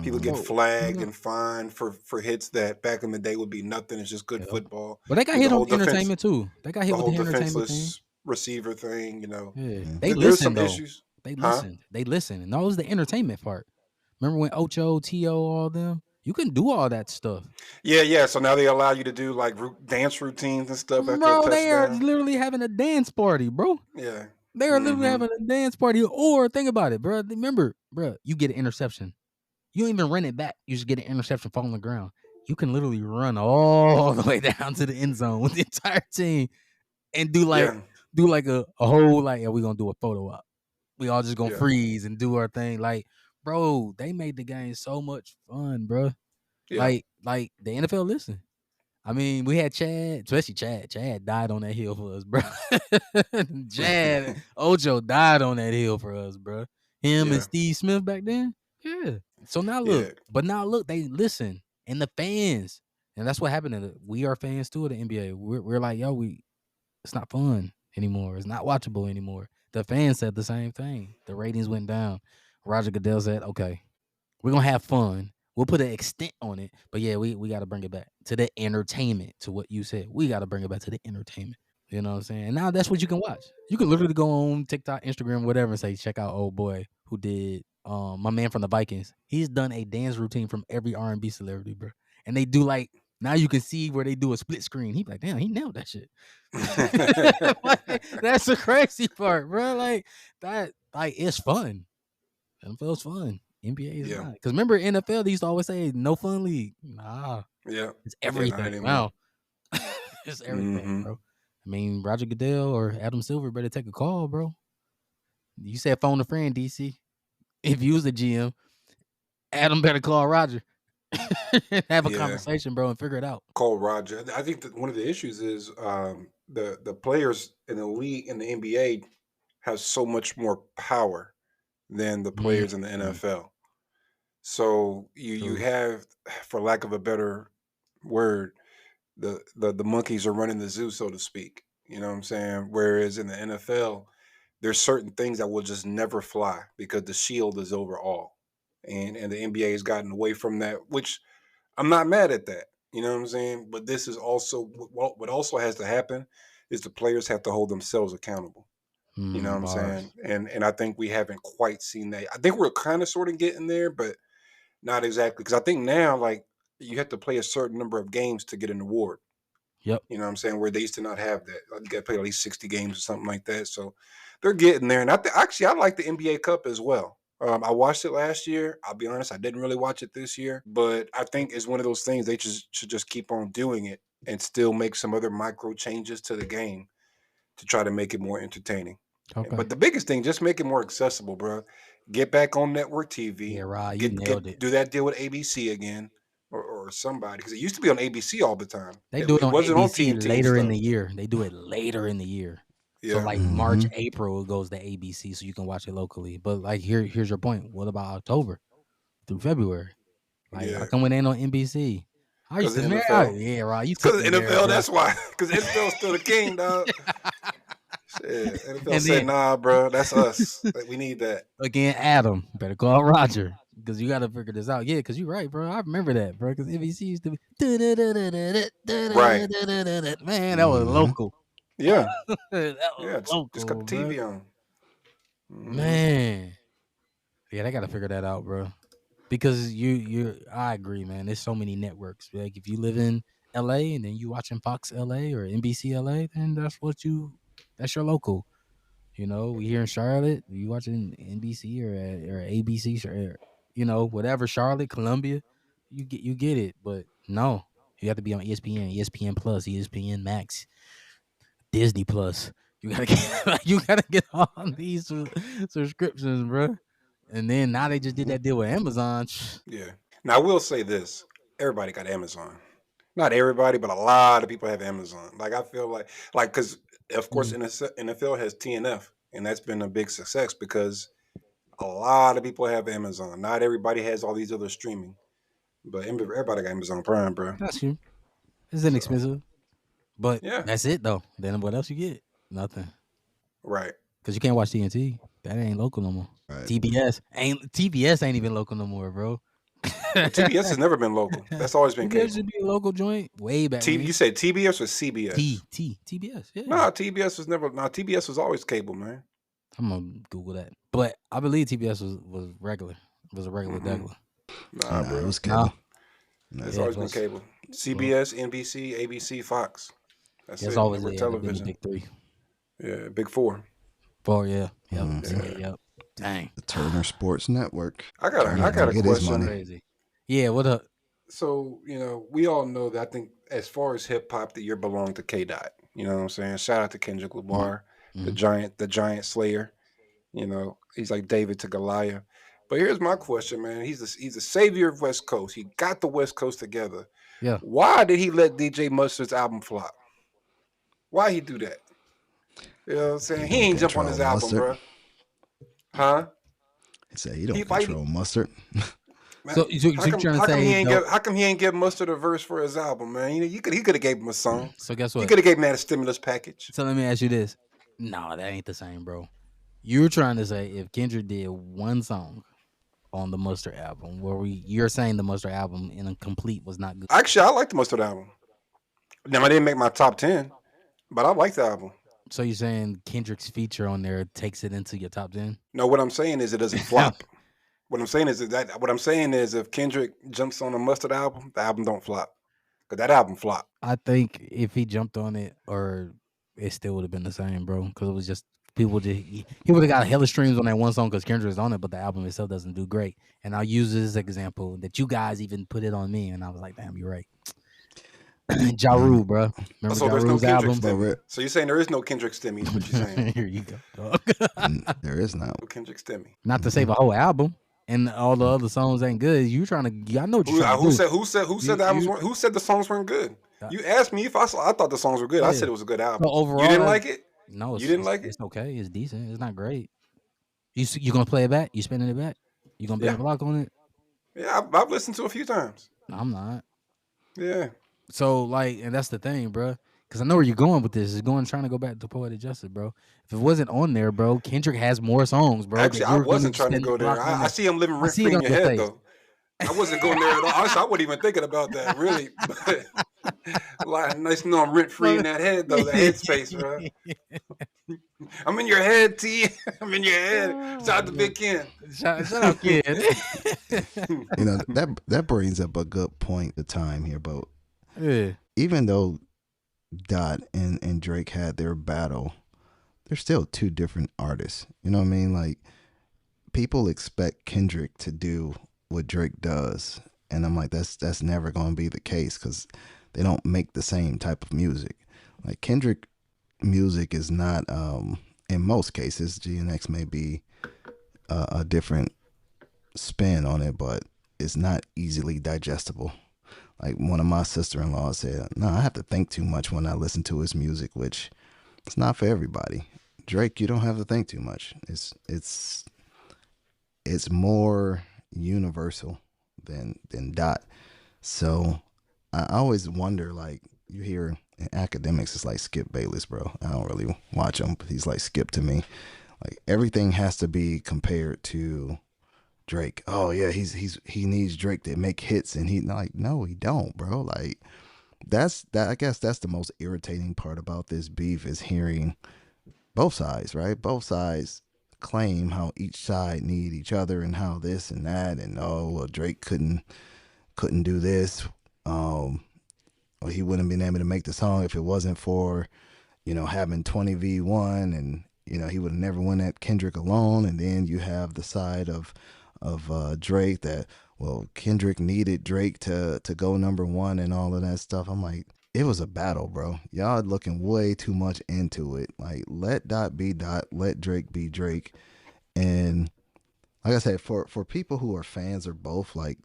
people get Mm-hmm. Bro, flagged no, and fined for hits that back in the day would be nothing. It's just good yeah. football. But they got The hit on whole the entertainment too. They got hit the with whole the entertainment thing. defenseless receiver thing. Yeah, they Mm-hmm. There's listened some though. issues, They huh? listened. They listened, and that was the entertainment part. Remember when Ocho, To, all them? You couldn't do all that stuff, Yeah, yeah. So now they allow you to do like dance routines and stuff after a bro. They are touchdown. literally having a dance party, bro. Yeah. They are literally Mm-hmm. having a dance party. Or think about it, bro. Remember, bro, you get an interception. You don't even run it back. You just get an interception fall on the ground. You can literally run all the way down to the end zone with the entire team and Yeah. do like a whole like, yeah, we gonna do a photo op. We all just gonna Yeah. freeze and do our thing. Like, bro, they made the game so much fun, bro. Yeah. Like the NFL. Listen, I mean, we had Chad, especially Chad. Chad died on that hill for us, bro. Chad Ocho died on that hill for us, bro. Him and Yeah. Steve Smith back then. Yeah. So Yeah. now look, they listen, and the fans, and that's what happened. We are fans too of the NBA. We're like, yo, it's not fun anymore. It's not watchable anymore. The fans said the same thing. The ratings went down. Roger Goodell said, okay, we're gonna have fun. We'll put an extent on it, but yeah, we got to bring it back to the entertainment. To what you said, we got to bring it back to the entertainment. You know what I'm saying? And now that's what you can watch. You can literally go on TikTok, Instagram, whatever, and say, check out old boy who did my man from the Vikings. He's done a dance routine from every R&B celebrity, bro. And they do like now you can see where they do a split screen. He be like, damn, he nailed that shit. Like, that's the crazy part, bro. Like that, like it's fun. NFL's fun. NBA is Yeah. not. Because remember, NFL, they used to always say, no fun league. Nah, Yeah. it's Yeah. Not everything anymore. now. It's everything, Mm-hmm. bro. I mean, Roger Goodell or Adam Silver better take a call, bro. You said phone a friend, DC. If you was the GM, Adam better call Roger. Have a Yeah. conversation, bro, and figure it out. Cole Roger. I think that one of the issues is the players in the league in the NBA have so much more power than the Mm, players in the NFL. So you true. have, for lack of a better word, the monkeys are running the zoo, so to speak. You know what I'm saying? Whereas in the NFL, there's certain things that will just never fly because the shield is over all, and the NBA has gotten away from that, which I'm not mad at that. You know what I'm saying? But this is also what also has to happen is the players have to hold themselves accountable. You know what I'm saying? Bars. And I think we haven't quite seen that. I think we're kind of sort of getting there, but not exactly. Because I think now, like, you have to play a certain number of games to get an award. Yep. You know what I'm saying? Where they used to not have that. Like, you got to play at least 60 games or something like that. So they're getting there. And actually, I like the NBA Cup as well. I watched it last year. I'll be honest, I didn't really watch it this year, but I think it's one of those things they just should just keep on doing it and still make some other micro changes to the game to try to make it more entertaining. Okay. But the biggest thing, just make it more accessible, bro. Get back on network TV. Yeah, Rod, you Get nailed it. do that deal with ABC again, or somebody, because it used to be on ABC all the time. They do it It on wasn't on ABC TNT and later in stuff. the year. They do it later in the year. So Yeah, like March, Mm-hmm. April, it goes to ABC, so you can watch it locally. But like here's your point. What about October through February? Like, how yeah. come it ain't on NBC? I Because used the to, man. NFL. Yeah, Rod, you It's took because me the there, NFL. bro. That's why. Because NFL's still the king, dog. Shit. NFL And said, then "Nah, bro, that's us. Like, we need that." again, Adam, better call Roger because you got to figure this out. Yeah, because you're right, bro. I remember that, bro. Because NBC used to be Right. man, that was Mm-hmm. local. Yeah. That Yeah. was Just cut local, the bro. TV on. Hmm. Man, yeah, they got to figure that out, bro. Because I agree, man. There's so many networks. Like if you live in LA and then you watching Fox LA or NBC LA, then that's your local. You know, we here in Charlotte, you watching NBC or ABC or whatever Charlotte, Columbia, you get it. But no, you have to be on ESPN, ESPN Plus, ESPN Max, Disney Plus. You gotta get you gotta get all these subscriptions, bro. And then now they just did Hmm. that deal with Amazon. Yeah. Now I will say this: everybody got Amazon. Not everybody, but a lot of people have Amazon. Like I feel like because of course Mm, NFL has TNF, and that's been a big success because a lot of people have Amazon. Not everybody has all these other streaming, but everybody got Amazon Prime, bro. that's you. It's So inexpensive, but yeah, that's it though. Then what else you get? Nothing. right. Cause you can't watch TNT. That ain't local no more. Right. TBS ain't even local no more, bro. Well, TBS has never been local. That's always been TBS cable. should be a local joint way back You when. said TBS or CBS? TBS. Yeah, No, TBS was never. No, TBS was always cable, man. I'm gonna Google that. But I believe TBS was regular. It was a regular Mm-mm. Douglas. Nah, Nah, it bro. was No, cable. It's Yeah. yeah, it always been was. cable. Well, CBS, NBC, ABC, Fox. That's yeah, it's it. always Network been the television. big three. Yeah, big four. Four, yeah, yep, Mm-hmm. Yeah. yep. Dang, The Turner Sports Network. I Turner yeah, got gonna a get his question. money. crazy. Yeah, what up? So, we all know that I think as far as hip hop that you belong to K Dot. You know what I'm saying? Shout out to Kendrick Lamar, Mm-hmm. the giant slayer. He's like David to Goliath. But here's my question, man. He's a savior of West Coast. He got the West Coast together. Yeah, Why did he let DJ Mustard's album flop? Why he do that? You know what I'm saying? He He don't ain't jump on control his album, mustard. bro. Huh? He said he He don't fight control mustard. man. so you trying to say though? How come he ain't give Mustard a verse for his album, man? He could have gave him a song. So guess He what? could have gave him that stimulus package. So let me ask you this. No, that ain't the same, bro. You're trying to say if Kendrick did one song on the Mustard album, you're saying the Mustard album in a complete was not good. Actually, I like the Mustard album. Now I didn't make my top 10, but I like the album. So you're saying Kendrick's feature on there takes it into your top 10? No, what I'm saying is it doesn't flop. What I'm saying is if Kendrick jumps on a Mustard album, the album don't flop. Cause that album flopped. I think if he jumped on it, or it still would have been the same, bro. Because it was just he would have got hella streams on that one song because Kendrick is on it, but the album itself doesn't do great. And I'll use this example that you guys even put it on me, and I was like, damn, you're right. Ja Mm, Rule, bro. Remember So Ja there's no Rule's Kendrick album? but Stimmy. So you're saying there is no Kendrick Stimmy is what you're saying. Here you go, dog. there is not. No Kendrick Stimmy. Not to Mm-hmm. save a whole album, and all the other songs ain't good. You trying to? I know what you're Who, trying to who do. said who said who said the albums weren't, who said the songs weren't good? You asked me if I thought the songs were good. I Yeah. said it was a good album. So overall, You didn't like it? No, You didn't like it? it's okay. It's decent. It's not great. You gonna play it back? You spinning it back? You gonna bend Yeah. the block on it? Yeah, I've listened to it a few times. No, I'm not. Yeah. So like, and that's the thing, bro. Because I know where you're going with this. Is trying to go back to Poetic Justice, bro. If it wasn't on there, bro, Kendrick has more songs, bro. Actually, That I you're gonna wasn't trying to spin the go there. block on I that. see him living I rent see free it in on your your head face. though. I wasn't going there at all. Honestly, I wasn't even thinking about that, really. But like, nice to know I'm rent free in that head though, that headspace, bro. I'm in your head, T. I'm in your head. Shout out to Big Ken. Shut up, kid. That brings up a good point. The time here, but Yeah. even though Dot and Drake had their battle, they're still two different artists. You know what I mean? Like people expect Kendrick to do what Drake does, and I'm like, that's never going to be the case because they don't make the same type of music. Like Kendrick music is not, in most cases, GNX may be a different spin on it, but it's not easily digestible. Like one of my sister-in-laws said, "No, I have to think too much when I listen to his music," which it's not for everybody. Drake, you don't have to think too much. It's more universal than Dot. So I always wonder, like you hear in academics, it's like Skip Bayless, bro. I don't really watch him, but he's like Skip to me. Like everything has to be compared to Drake. Oh yeah, he needs Drake to make hits, and he like no, he don't, bro. Like that's that. I guess that's the most irritating part about this beef is hearing both sides, right? Both sides claim how each side need each other and how this and that and oh well Drake couldn't do this. Um or he wouldn't have been able to make the song if it wasn't for, having 20v1 and he would have never won that Kendrick alone. And then you have the side of Drake that well Kendrick needed Drake to go number one and all of that stuff. I'm like, it was a battle, bro. Y'all looking way too much into it. Like let Dot be Dot, let Drake be Drake. And like I said, for people who are fans of both, like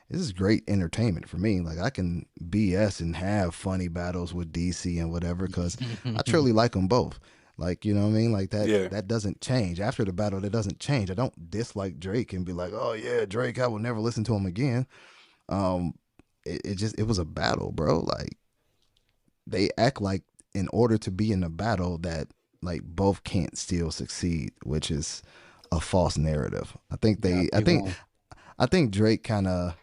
this is great entertainment for me. Like I can BS and have funny battles with DC and whatever because I truly like them both. Like you know what I mean? Like that Yeah. that doesn't change after the battle. That doesn't change. I don't dislike Drake and be like, oh yeah, Drake. I will never listen to him again. Um, it was a battle, bro. Like they act like in order to be in a battle that like both can't still succeed, which is a false narrative. I think Gotta they I pick think one. I think Drake kind of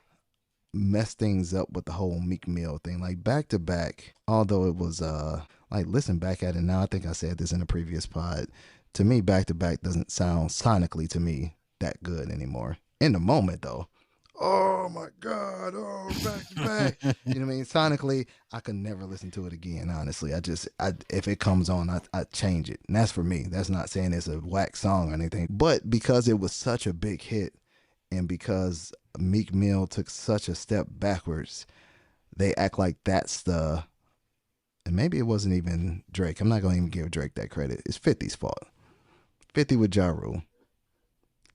messed things up with the whole Meek Mill thing. Like back to back, although it was like listen back at it now, I think I said this in a previous pod. To me, back to back doesn't sound sonically to me that good anymore. In the moment though. Oh my god, oh back to back. You know what I mean? Sonically, I could never listen to it again, honestly. I if it comes on, I change it. And that's for me. That's not saying it's a whack song or anything. But because it was such a big hit and because Meek Mill took such a step backwards, they act like that's the. And maybe it wasn't even Drake. I'm not going to even give Drake that credit. It's 50's fault. 50 with Ja Rule.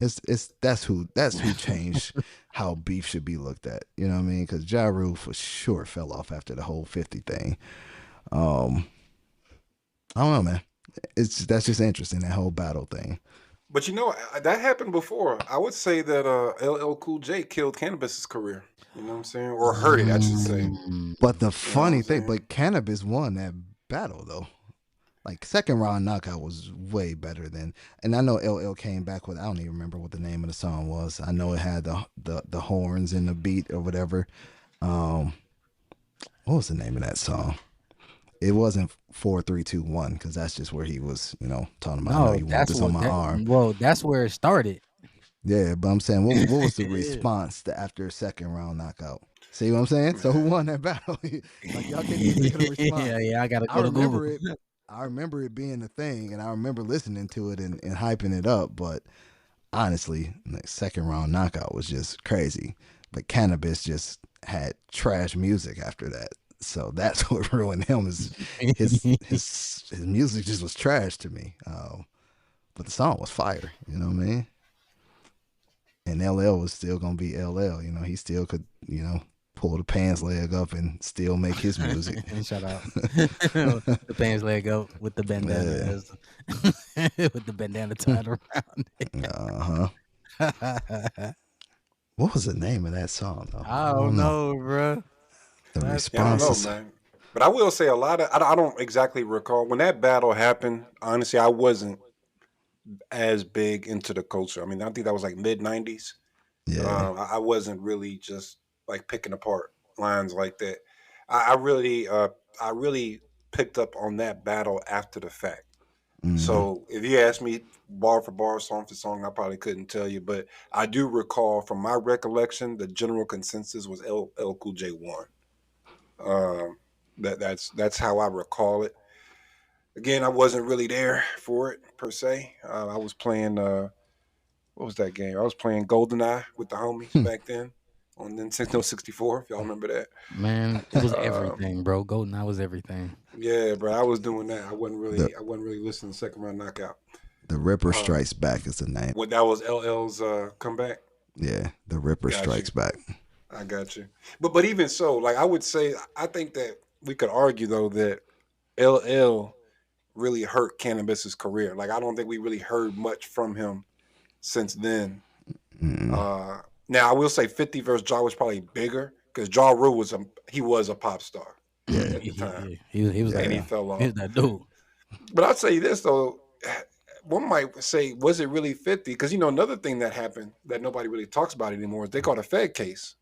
It's that's who changed how beef should be looked at. You know what I mean? Because Ja Rule for sure fell off after the whole 50 thing. Um, I don't know, man. That's just interesting that whole battle thing. But that happened before. I would say that LL Cool J killed Cannabis's career. You know what I'm saying? Or hurt it, I should say. But the You know what I'm funny thing, saying? but Cannabis won that battle though. Like second round knockout was way better than, and I know LL came back with I don't even remember what the name of the song was. I know it had the horns and the beat or whatever. Um, what was the name of that song? It wasn't 4 3 2 1 because that's just where he was, talking about. I know No, you want that's this on what my that. arm. Well, that's where it started. Yeah, but I'm saying what was the response to after second round knockout? See what I'm saying? So who Man. won that battle? Like y'all can't even think of the response. Yeah, yeah. I gotta I go to Google. remember it. I remember it being a thing, and I remember listening to it and hyping it up. But honestly, the second round knockout was just crazy. But Cannabis just had trash music after that. So that's what ruined him. Is his music just was trash to me. But the song was fire. You know what I mean? And LL was still gonna be LL. He still could pull the pants leg up and still make his music. Shout out. The pants leg up with the bandana Yeah. as with the bandana tied around Uh huh. it. What was the name of that song though? I I don't don't know. know, bro. The That's Yeah, I don't know, responses. crazy. man. But I will say a lot of I don't exactly recall when that battle happened. Honestly, I wasn't as big into the culture. I mean, I think that was like mid 90s. Yeah. I wasn't really just like picking apart lines like that. I really picked up on that battle after the fact. Mm-hmm. So if you ask me bar for bar, song for song, I probably couldn't tell you, but I do recall from my recollection, the general consensus was L Cool J won. Um, that's how I recall it. Again, I wasn't really there for it per se. I was playing what was that game? I was playing GoldenEye with the homies back then. on Nintendo 64. If y'all remember that. Man, it was Um, everything, bro. GoldenEye was everything. yeah, bro, I was doing that. The I wasn't really listening to Second Round Knockout. the Ripper Uh, Strikes Back is the name. what that was LL's comeback. Yeah, the Ripper Got you. Strikes Back. I got you. But even so, like I would say, I think that we could argue though that LL really hurt Cannabis's career. Like I don't think we really heard much from him since then. Mm, Uh, Now I will say 50 versus Jaw was probably bigger because Jaw Rule was a pop star yeah, at the time, He was and that he yeah. fell he off. was that dude. But I'd say this though, one might say, was it really 50? Because another thing that happened that nobody really talks about anymore is they caught a Fed case,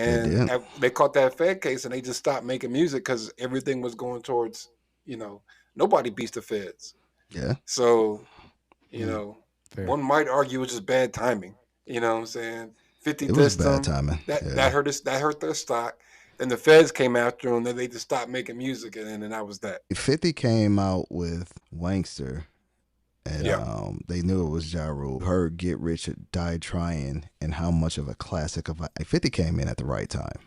They and did. they caught that Fed case, and they just stopped making music because everything was going towards, you know, nobody beats the Feds. Yeah, So you Mm, know, fair. one might argue it's just bad timing. You know what I'm saying? 50 it was dissed bad them. timing. That Yeah, hurt us. That hurt their stock. Then the Feds came after them. Then they just stopped making music, and then that was that. 50 came out with Wankster, and Yeah, they knew it was Ja Rule. Heard Get Rich or Die Trying, and how much of a classic of a 50 came in at the right time.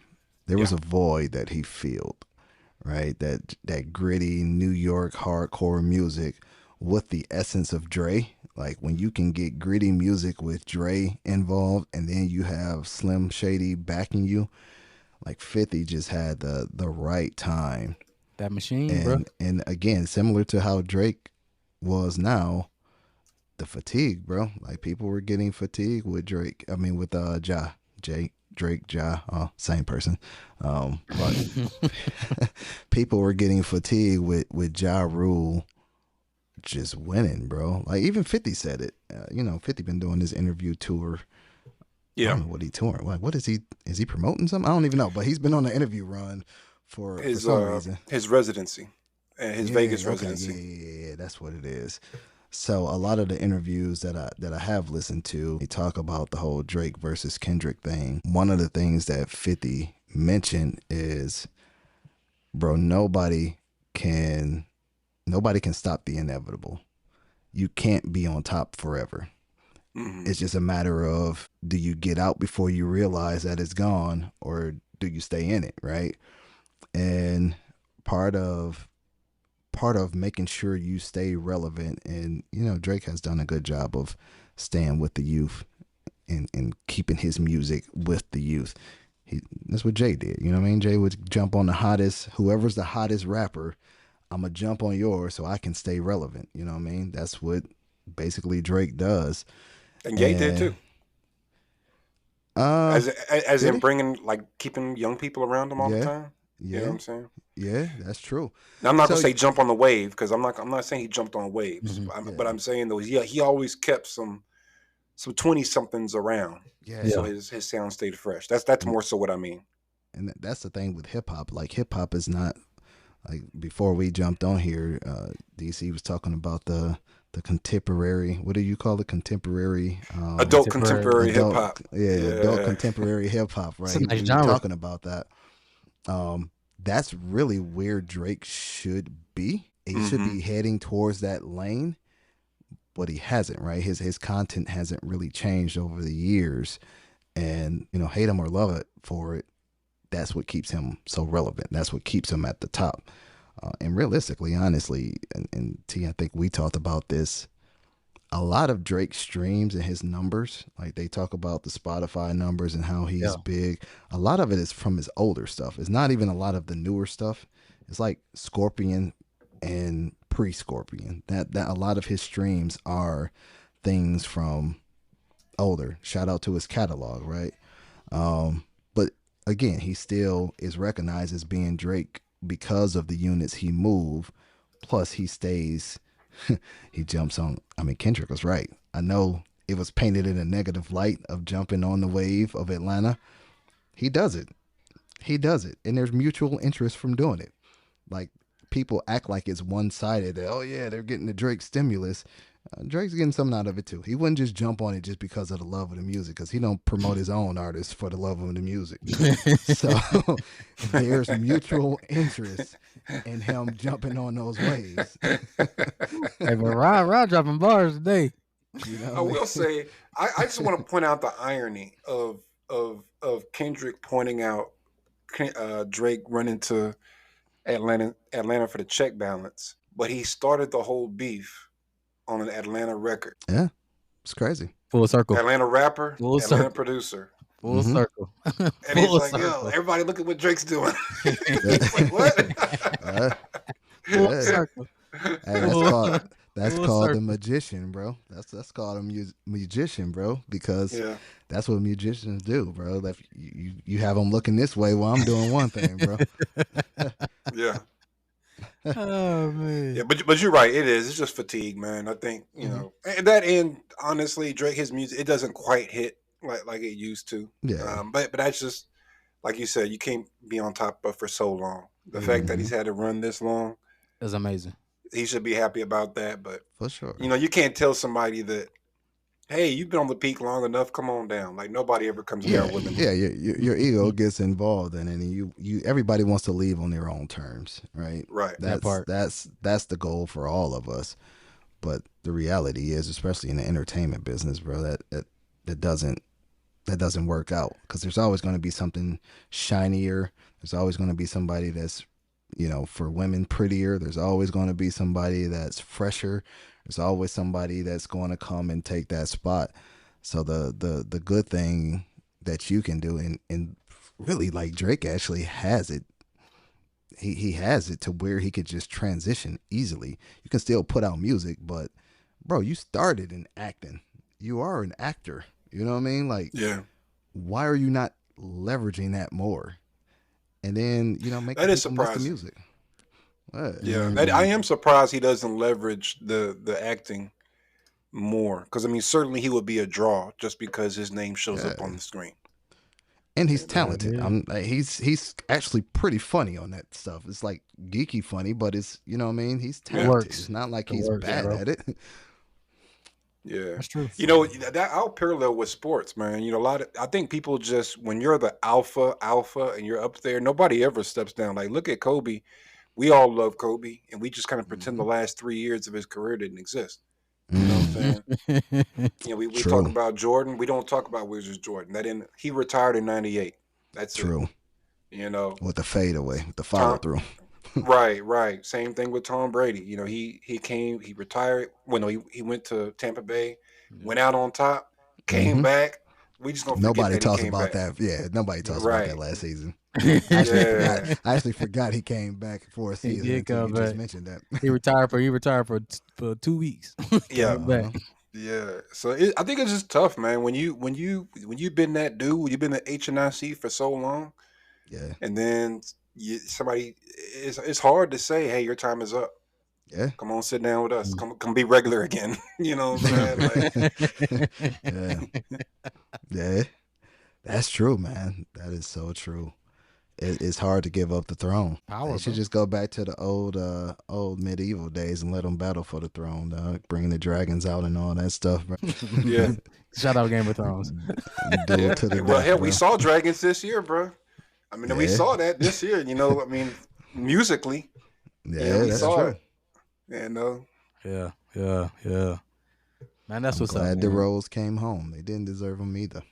There was yeah, a void that he filled, right? That gritty New York hardcore music with the essence of Dre. Like when you can get gritty music with Dre involved, and then you have Slim Shady backing you. Like 50 just had the right time, That machine, bro. and again, similar to how Drake was now, the fatigue, bro. Like people were getting fatigued with Drake. I mean, with Ja, Jake, Drake, Ja, same person. But people were getting fatigued with Ja Rule just winning, bro. Like even 50 said it. 50 been doing this interview tour. I yeah. don't know what he touring. Like, what is he? Is he promoting something? I don't even know. But he's been on the interview run for some reason. His residency, and his Yeah. Vegas Okay. Yeah. residency. Yeah. Yeah. That's what it is. So a lot of the interviews that I have listened to, they talk about the whole Drake versus Kendrick thing. One of the things that 50 mentioned is, bro, can nobody can stop the inevitable. You can't be on top forever. Hmm. It's just a matter of, do you get out before you realize that it's gone, or do you stay in it, right? And part of making sure you stay relevant, and Drake has done a good job of staying with the youth and keeping his music with the youth. That's what Jay did. You know what I mean? Jay would jump on the hottest, whoever's the hottest rapper. I'm gonna jump on yours so I can stay relevant. You know what I mean? That's what basically Drake does. And Ye did And too, uh, as did in he? bringing like keeping young people around him all the Yeah, time. You know what yeah, I'm saying? yeah. That's true. Now I'm not gonna So say jump on the wave because I'm not saying he jumped on waves, Mhm. but yeah, I'm saying though he always kept some 20 somethings around, yeah. so Yeah. his sound stayed fresh. That's And more so what I mean. that's the thing with hip hop. Like hip hop is not like, before we jumped on here. DC was talking about the contemporary. What do you call it? Contemporary. Adult Contemporary. contemporary hip Adult. hop. Yeah, adult Yeah. contemporary hip hop. It's Right. a nice We were genre. talking about that. Um, that's really where Drake should be. He should Hmm. be heading towards that lane, but he hasn't. Right. His content hasn't really changed over the years, and hate him or love it for it, that's what keeps him so relevant. That's what keeps him at the top. And realistically, honestly, and T, I think we talked about this. A lot of Drake's streams and his numbers, like they talk about the Spotify numbers and how Yeah. he's big. A lot of it is from his older stuff. It's not even a lot of the newer stuff. It's like Scorpion and pre-Scorpion. That a lot of his streams are things from older. Shout out to his catalog, right? But again, he still is recognized as being Drake because of the units he moved. Plus, he stays. He jumps on. I mean, Kendrick was right. I know it was painted in a negative light of jumping on the wave of Atlanta. He does it. He does it, and there's mutual interest from doing it. Like people act like it's one sided. Oh yeah, they're getting the Drake stimulus. Drake's getting something out of it too. He wouldn't just jump on it just because of the love of the music, because he don't promote his own artists for the love of the music. So there's mutual interest in him jumping on those waves. Hey, but Rod dropping bars today. You know I what I will mean? say I just want to point out the irony of of Kendrick pointing out Drake running to Atlanta for the check balance, but he started the whole beef on an Atlanta record. Yeah, it's crazy. Full circle. Atlanta rapper, Full Atlanta circle. producer. Full Mm-hmm. circle. And he's Full like, yo, circle. everybody look at what Drake's doing. He's like, Full what? Yeah. circle. Hey, Full, that's full called a circle. magician, bro. That's called a magician, bro. Because Yeah, that's what magicians do, bro. That you have them looking this way while I'm doing one thing, bro. yeah. Oh Yeah, man. but you're right. It is. It's just fatigue, man. I think Hmm. and that end. Honestly, Drake, his music, it doesn't quite hit like it used to. Yeah. But that's just like you said. You can't be on top of for so long. The Yeah, fact that Mm-hmm. he's had to run this long, that's amazing. he should be happy about that. But For sure. you can't tell somebody that, hey, you've been on the peak long enough. Come on down. Like nobody ever comes Yeah, down willingly. yeah. Your ego gets involved in it, and you everybody wants to leave on their own terms, right? Right. That part. That's the goal for all of us. But the reality is, especially in the entertainment business, bro, that doesn't that doesn't work out because there's always going to be something shinier. There's always going to be somebody that's, for women prettier. There's always going to be somebody that's fresher. There's always somebody that's going to come and take that spot. So the good thing that you can do, and really like Drake actually has it. He has it to where he could just transition easily. You can still put out music, but bro, you started in acting. You are an actor. You know what I mean? Like, Yeah. why are you not leveraging that more? And then, make the That is people miss the surprising. music. What? Yeah. I Mm, am surprised he doesn't leverage the acting more because certainly he would be a draw just because his name shows up on Yeah. the screen. And he's You know. talented. yeah. He's actually pretty funny on that stuff. It's like geeky funny, but it's what I mean. He's It Yeah. talented. works. It's not like It he's works, bad Yeah. bro. at it. Yeah. That's true. That I'll parallel with sports, man. A lot of I think people just when you're the alpha and you're up there, nobody ever steps down. Like look at Kobe. We all love Kobe, and we just kind of pretend the Hmm. last 3 years of his career didn't exist. You know what I'm Hmm. saying? We talk True. about Jordan. We don't talk about Wizards Jordan. He retired in '98. That's it. True. You know, With the fadeaway, with the follow Tom. through. Right. Same thing with Tom Brady. He retired. Well, no, he went to Tampa Bay, Yeah. went out on top, came Hmm. back. We just gonna forget Nobody that he talks came about back. that. Yeah, nobody talks about that Right. last season. I actually forgot. Yeah. I actually forgot he came back for a He season did until you come just back. mentioned that. He retired for 2 weeks. Yeah. Came back. Yeah. So I think it's just tough, man. When you've been that dude, when you've been the HNIC for so long, Yeah, and then it's hard to say, hey, your time is up. yeah, Come on, sit down with us. Come be regular again. You know what I'm saying? Like, yeah, yeah. That's true, man. That is so true. It's hard to give up the throne. They Power, should bro. just go back to the old medieval days and let them battle for the throne, dog. Bringing the dragons out and all that stuff, bro. yeah. Shout out Game of Thrones. Duel Yeah. to the Well, death, hell, we bro. saw dragons this year, bro. We Yeah, saw that this year. Musically, yeah, we that's saw true. it. You know, Yeah. Man, that's I'm what's up, glad the man. Rose came home. They didn't deserve them either.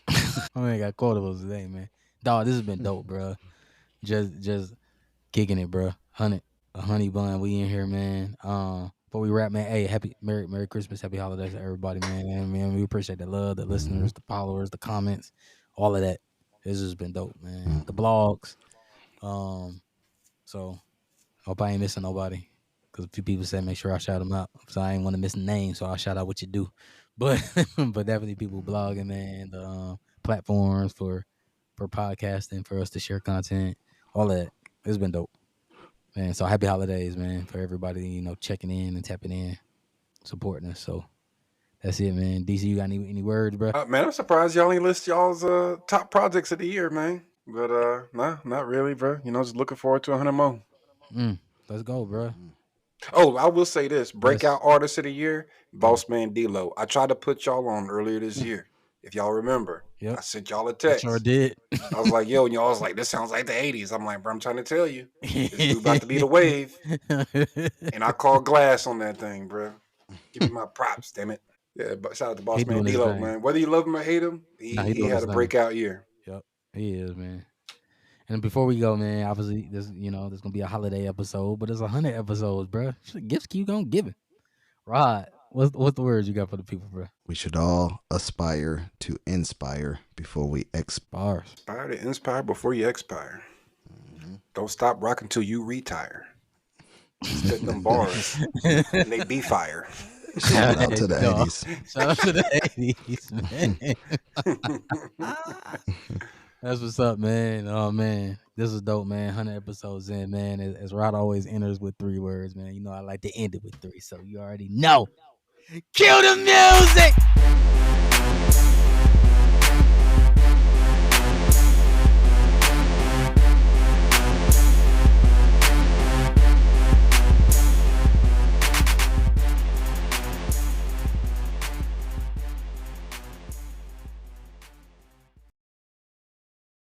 I ain't got quotables today, man. Dog, this has been dope, bro. Just kicking it, bro. A honey bun. We in here, man. Before we wrap, man. Hey, Merry Christmas, Happy Holidays to everybody, man. And man, we appreciate the love, the Hmm. listeners, the followers, the comments, all of that. This has been dope, man. The Hmm. blogs. Um, so hope I ain't missing nobody. Because a few people said make sure I shout them out. So I ain't want to miss a name, so I'll shout out what you do. But but definitely people blogging, man, the platforms for podcasting, for us to share content, all that. It's been dope. Man, so happy holidays, man, for everybody, checking in and tapping in, supporting us. So that's it, man. DC, you got any words, bro? man, I'm surprised y'all ain't list y'all's top projects of the year, man. But nah, not really, bro. Just looking forward to 100 more. Mm, let's go, bro. Oh, I will say this: Yes. breakout artist of the year, Mm, Boss Man D-Lo. I tried to put y'all on earlier this mm, year. If y'all remember, yep. I sent y'all a You sure text. did. I was like, yo, and y'all was like, this sounds like the 80s. I'm like, bro, I'm trying to tell you, this dude about to be the wave. And I called glass on that thing, bro. Give me my props, damn it. Yeah, but shout out to He Boss Man doing his D-Lo, thing. man. Whether you love him or hate him, Nah, he he he doing had his a thing. breakout year. Yep, he is, man. And before we go, man, obviously there's gonna be a holiday episode, but it's 100 episodes, bro. Gifts keep on giving. Rod, what's the words you got for the people, bro? We should all aspire to inspire before we expire. Bars. Inspire to inspire before you expire. Mhm. Don't stop rocking till you retire. Spitting them bars, and they be fire. Shout out to the Dog. 80s. Shout out to the 80s, man. That's what's up, man. Oh man, this is dope, man. 100 episodes in, man. As Rod always enters with 3 words, man. You know I like to end it with 3, so you already know. Cue the music.